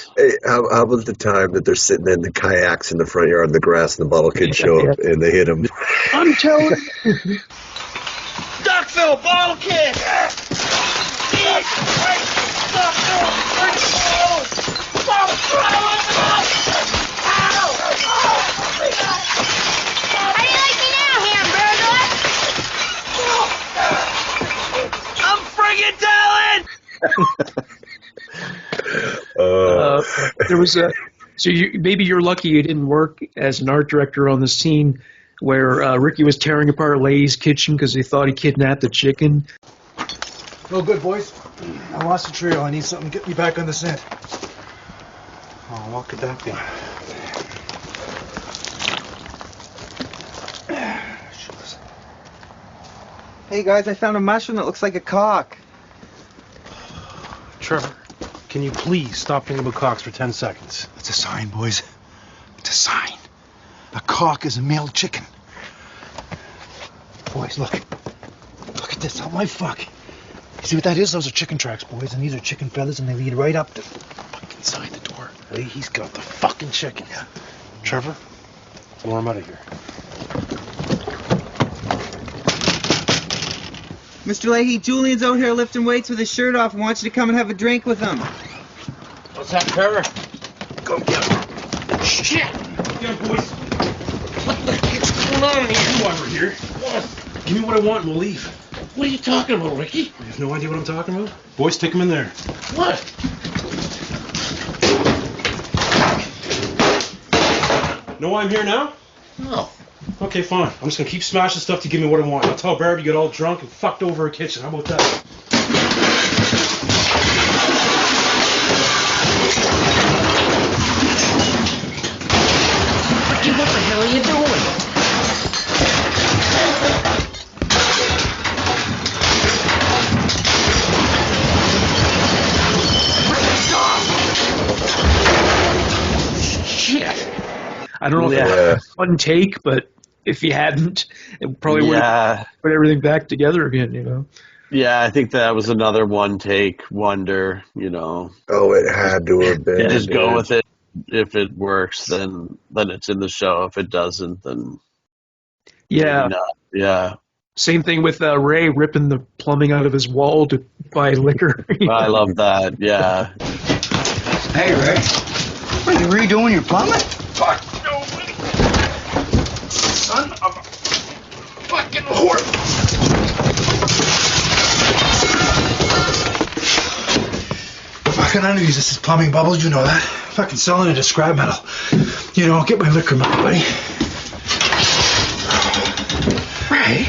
How about the time that they're sitting in the kayaks in the front yard in the grass and the bottle kids show up and they hit them? I'm telling you. Duckville, bottle kid! How do you like me now, hamburger? I'm friggin' telling! There was maybe you're lucky you didn't work as an art director on the scene where Ricky was tearing apart Lay's kitchen because he thought he kidnapped the chicken. No good, boys. I lost the trail. I need something to get me back on the scent. Oh, what could that be? Hey guys, I found a mushroom that looks like a cock. Trevor, can you please stop thinking about cocks for 10 seconds? It's a sign, boys. It's a sign. A cock is a male chicken. Boys, look. Look at this. Oh, my fuck. You see what that is? Those are chicken tracks, boys, and these are chicken feathers, and they lead right up to fucking inside the door. Leahy's got the fucking chicken. Yeah. Trevor, lure him out of here. Mr. Leahy, Julian's out here lifting weights with his shirt off and wants you to come and have a drink with him. What's that, Trevor? Go get him. Shit! Yeah, boys. What the heck's going on here? You over here. What? Give me what I want and we'll leave. What are you talking about, Ricky? You have no idea what I'm talking about? Boys, take him in there. What? Know why I'm here now? No. Okay, fine. I'm just gonna keep smashing stuff to give me what I want. I'll tell Barb you get all drunk and fucked over her kitchen. How about that? Ricky, what the hell are you doing? Shit. I don't know if it was one take, but if he hadn't, it probably would have put everything back together again, you know? Yeah, I think that was another one take wonder, you know. Oh, it had to have been. You just go with it. If it works, then it's in the show. If it doesn't, then Yeah. maybe not. Yeah. Same thing with Ray ripping the plumbing out of his wall to buy liquor. I love that. Yeah. Hey, Ray. What are you redoing your plumbing? Fuck no, son of a fucking whore. Fucking I use this as plumbing bubbles, you know that. Fucking selling it as scrap metal. You know, get my liquor money, buddy. Ray,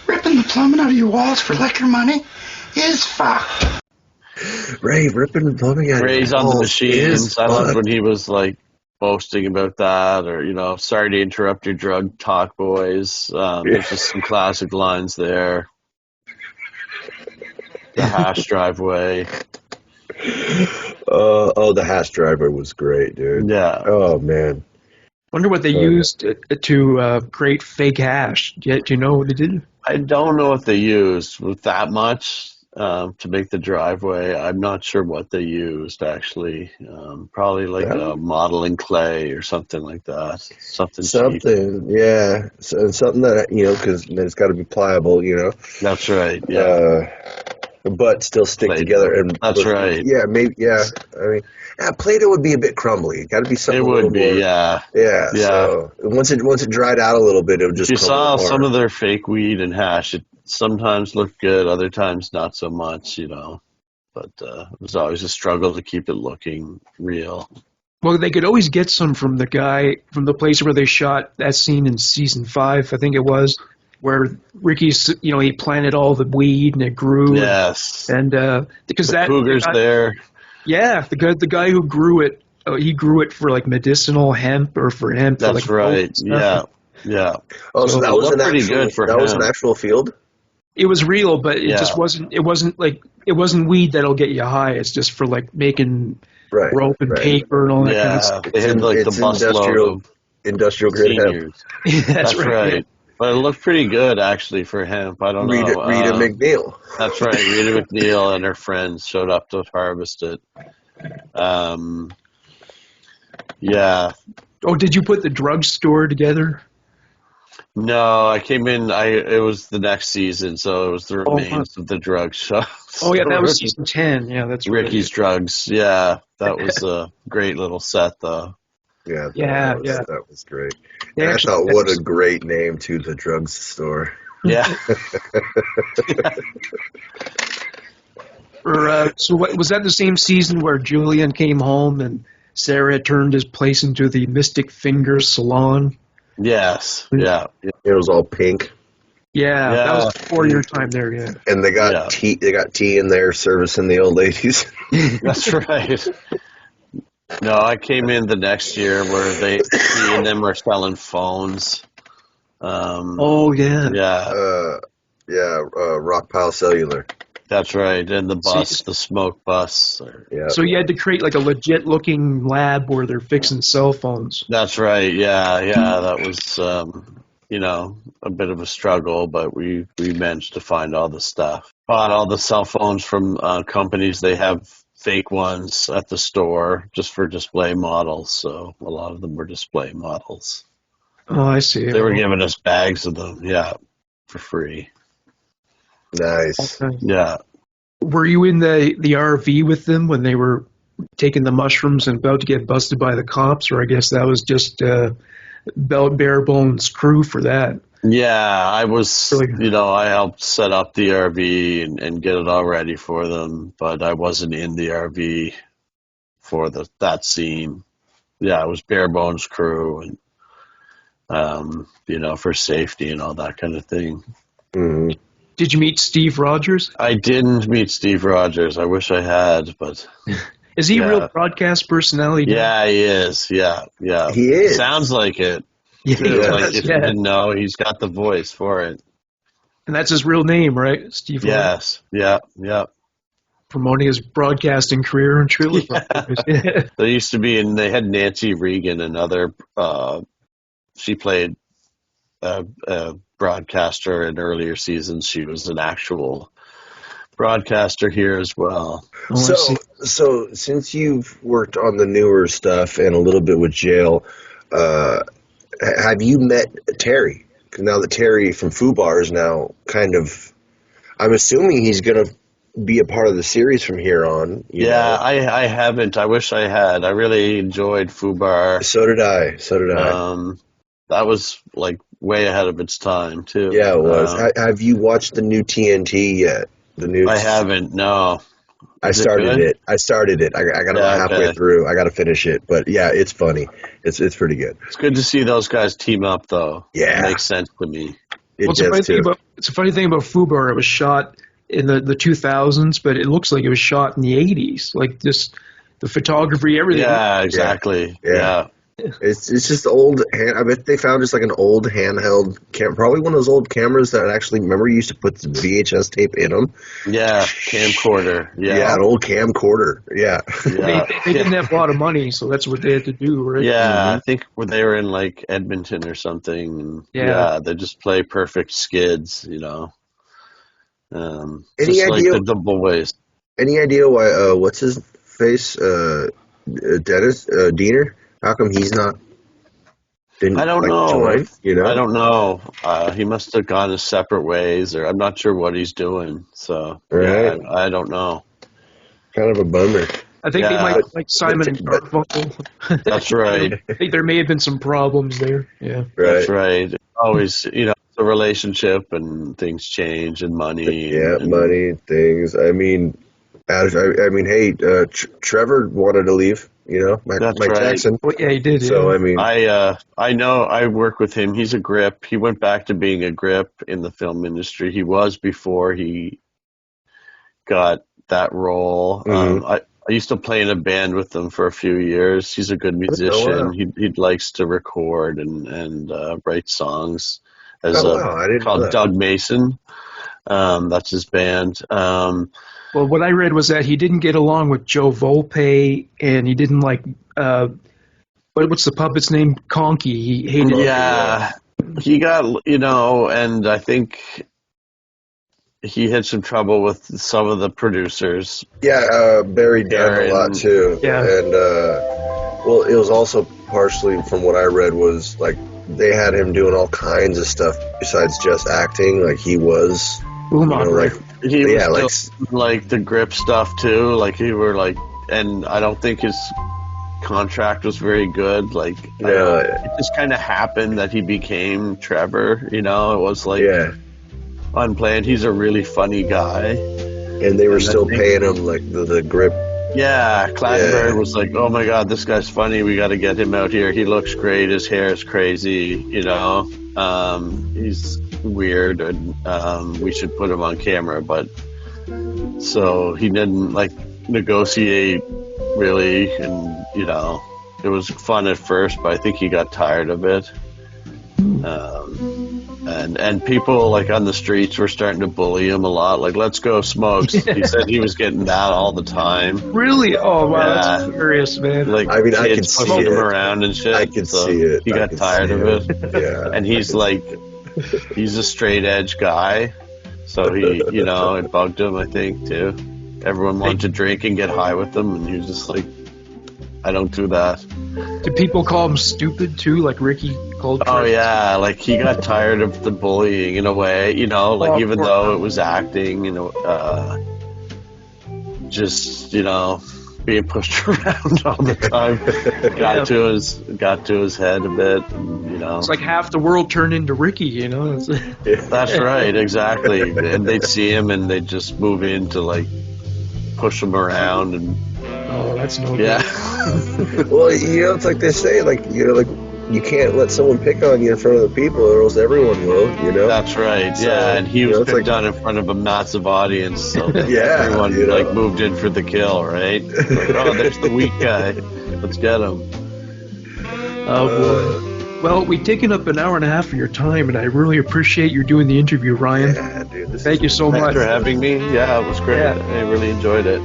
ripping the plumbing out of your walls for liquor money is fucked. Ray ripping the plumbing out of Ray's your on the walls machines. is I loved fucked. when he was like boasting about that, or you know, sorry to interrupt your drug talk, boys. There's just some classic lines there. The hash driveway. The hash driver was great, dude. Yeah. Oh man. Wonder what they used to create fake hash. Do you know what they did? I don't know what they used with that much to make the driveway. I'm not sure what they used actually. Probably like modeling clay or something like that. Something cheap. Yeah. Something that, you know, because it's got to be pliable, you know. That's right. Yeah. But still stick together. And that's right. Yeah, maybe. Yeah, I mean, Play-Doh would be a bit crumbly. It got to be something. It a would little be. more, Yeah. Yeah. So once it dried out a little bit, it would just. You saw crumble some apart. of their fake weed and hash. It sometimes looked good, other times not so much. You know, but it was always a struggle to keep it looking real. Well, they could always get some from the guy from the place where they shot that scene in season 5, I think it was, where Ricky's, you know, he planted all the weed and it grew. Yes. And because the that cougar's there. Yeah, the guy who grew it, he grew it for like medicinal hemp or for hemp. That's for, like, right. Yeah. Yeah. Oh, so that was pretty good for him. was an actual field. It was real, but it just wasn't. It wasn't weed that'll get you high. It's just for like making rope and paper and all that kind of stuff. They had like the busload of industrial grade hemp. Yeah, that's right. Yeah. But it looked pretty good actually for hemp. I don't know. Rita McNeil. That's right. Rita McNeil and her friends showed up to harvest it. Yeah. Oh, did you put the drugstore together? No, I came in. It was the next season, so it was the remains of the drug show. Oh yeah, that was season 10. Yeah, that's Ricky's drugs. Yeah, that was a great little set, though. Yeah, that was great. They And I actually- thought, what a great name to the drugstore. Yeah. So what, was that the same season where Julian came home and Sarah turned his place into the Mystic Fingers Salon? Yes. Yeah. It was all pink. Yeah, that was before your time there. Yeah. And they got tea. They got tea in there servicing the old ladies. That's right. No, I came in the next year where he and them were selling phones. Oh yeah. Yeah. Rock Pile Cellular. That's right, and the bus, the smoke bus. So you had to create like a legit looking lab where they're fixing cell phones. That's right. Yeah. That was, a bit of a struggle, but we managed to find all the stuff. Bought all the cell phones from companies. They have fake ones at the store just for display models. So a lot of them were display models. Oh, I see. They were giving us bags of them, for free. Nice. Okay. Yeah. Were you in the RV with them when they were taking the mushrooms and about to get busted by the cops? Or I guess that was just bare bones crew for that. Yeah, I was, I helped set up the RV and get it all ready for them, but I wasn't in the RV for that scene. Yeah, it was bare bones crew and, for safety and all that kind of thing. Mm-hmm. Did you meet Steve Rogers? I didn't meet Steve Rogers. I wish I had, but... Is he a real broadcast personality? Yeah, he is. Yeah. He is. Sounds like it. Yeah, Too. Like if you didn't know, he's got the voice for it. And that's his real name, right? Steve Rogers? Yes. Yeah. Promoting his broadcasting career and truly. Yeah. There used to be, and they had Nancy Regan, another, she played a broadcaster in earlier seasons. She was an actual broadcaster here as well. So since you've worked on the newer stuff and a little bit with Jail, have you met Terry? Now that Terry from Fubar is now kind of, I'm assuming he's going to be a part of the series from here on. You know? I haven't. I wish I had. I really enjoyed Fubar. So did I. That was like way ahead of its time too. Yeah, it was. Have you watched the new TNT yet? I haven't. No. I started it. I got about halfway through. I got to finish it, but yeah, it's funny. It's pretty good. It's good to see those guys team up, though. Yeah, it makes sense to me. It's a funny thing about Fubar. It was shot in the 2000s, but it looks like it was shot in the 80s. Like just the photography, everything. Yeah, exactly. Yeah. It's just old. I bet they found just like an old handheld camera, probably one of those old cameras that actually, remember you used to put the VHS tape in them. Yeah, camcorder. Yeah, an old camcorder. Yeah, they didn't have a lot of money, so that's what they had to do, right? Yeah, I think they were in like Edmonton or something. Yeah, they just play perfect skids, Any idea? Like the double waist. Any idea why? What's his face? Dennis Diener. How come he's not? I don't know. Join, I don't know. He must have gone his separate ways, or I'm not sure what he's doing. So I don't know. Kind of a bummer. I think they might like Simon and Garfunkel. That's right. I think there may have been some problems there. Yeah, that's right. Always, it's a relationship, and things change, and money. Money, things. I mean, hey, Trevor wanted to leave. Mike Jackson. Well, yeah, he did. So, I mean, I know. I work with him. He's a grip. He went back to being a grip in the film industry. He was before he got that role. Mm-hmm. I used to play in a band with him for a few years. He's a good musician. Oh, wow. He likes to record and write songs. Called Doug Mason. That's his band. Well, what I read was that he didn't get along with Joe Volpe, and he didn't like what's the puppet's name? Conky. He hated. Yeah, he got and I think he had some trouble with some of the producers. Yeah, Barry Dunn a lot too. Yeah, and it was also partially from what I read was like they had him doing all kinds of stuff besides just acting. Like he was. He was like the grip stuff too. Like he were like, and I don't think his contract was very good. Like, it just kind of happened that he became Trevor. It was like unplanned. He's a really funny guy, and they were still paying him like the grip. Yeah, Clattenburg was like, "Oh my God, this guy's funny. We got to get him out here. He looks great. His hair is crazy. He's weird, and we should put him on camera." But so he didn't like negotiate really, and it was fun at first, but I think he got tired of it. And people like on the streets were starting to bully him a lot. Like, let's go smokes. He said he was getting that all the time. Really? Oh wow, that's hilarious, man. Like, I mean, I kids can see pushing him it around and shit. I can see it. He got tired of it. Yeah. And he's like, he's a straight edge guy, so he, it bugged him, I think, too. everyone wanted to drink and get high with him, and he was just like, I don't do that. Did people call him stupid too, like Ricky called? Oh yeah, like he got tired of the bullying in a way, you know, like even though it was acting, you know, just, you know, being pushed around all the time got to his head a bit, and, you know. It's like half the world turned into Ricky, you know. That's right, exactly. And they'd see him and they'd just move in to like push him around and. Oh, that's no good. Yeah. Well, you know, it's like they say, like, you know, like, you can't let someone pick on you in front of the people, or else everyone will, you know? That's right, So, yeah, and he was it's picked on in front of a massive audience, so Yeah, everyone, you know. like, moved in for the kill, right? Like, oh, there's the weak guy. Let's get him. Oh, boy. Well, we've taken up an hour and a half of your time, and I really appreciate you doing the interview, Ryan. Yeah, dude. Thank you so Thanks much. for having me. Yeah, it was great. Yeah. I really enjoyed it.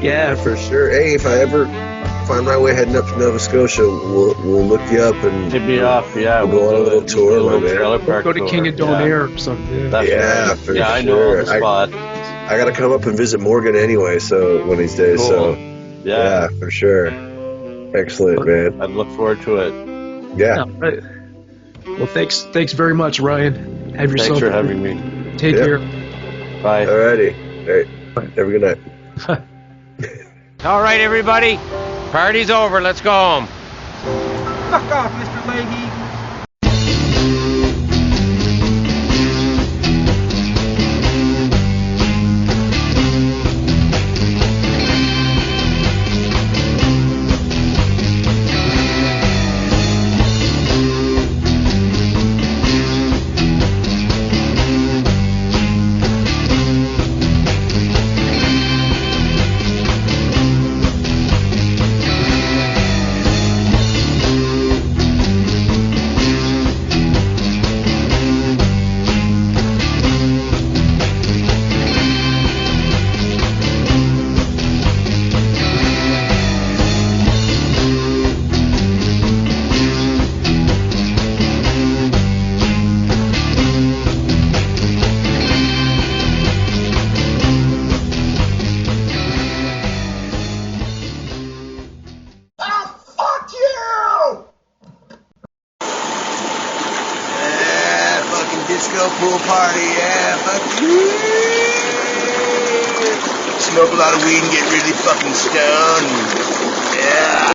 Yeah, For sure. Hey, if I ever find my way heading up to Nova Scotia, we'll look you up and Hit me up, yeah. We'll go on a little tour, my man. trailer park Go to tour. King of Donaire or something. That's Yeah, right. for Yeah, I know sure. the spot. I gotta come up and visit Morgan anyway, so one of these days. Cool. So Yeah. for sure. Excellent, man. I'd look forward to it. Yeah. Right. Well, thanks very much, Ryan. Have yourself. Thanks for having me. Take Yeah. care. Bye. Alrighty. All right. Have a good night. All right, everybody. Party's over. Let's go home. Fuck off, Mr. Leahy. Disco pool party, yeah, fuck you. Smoke a lot of weed and get really fucking stoned. Yeah.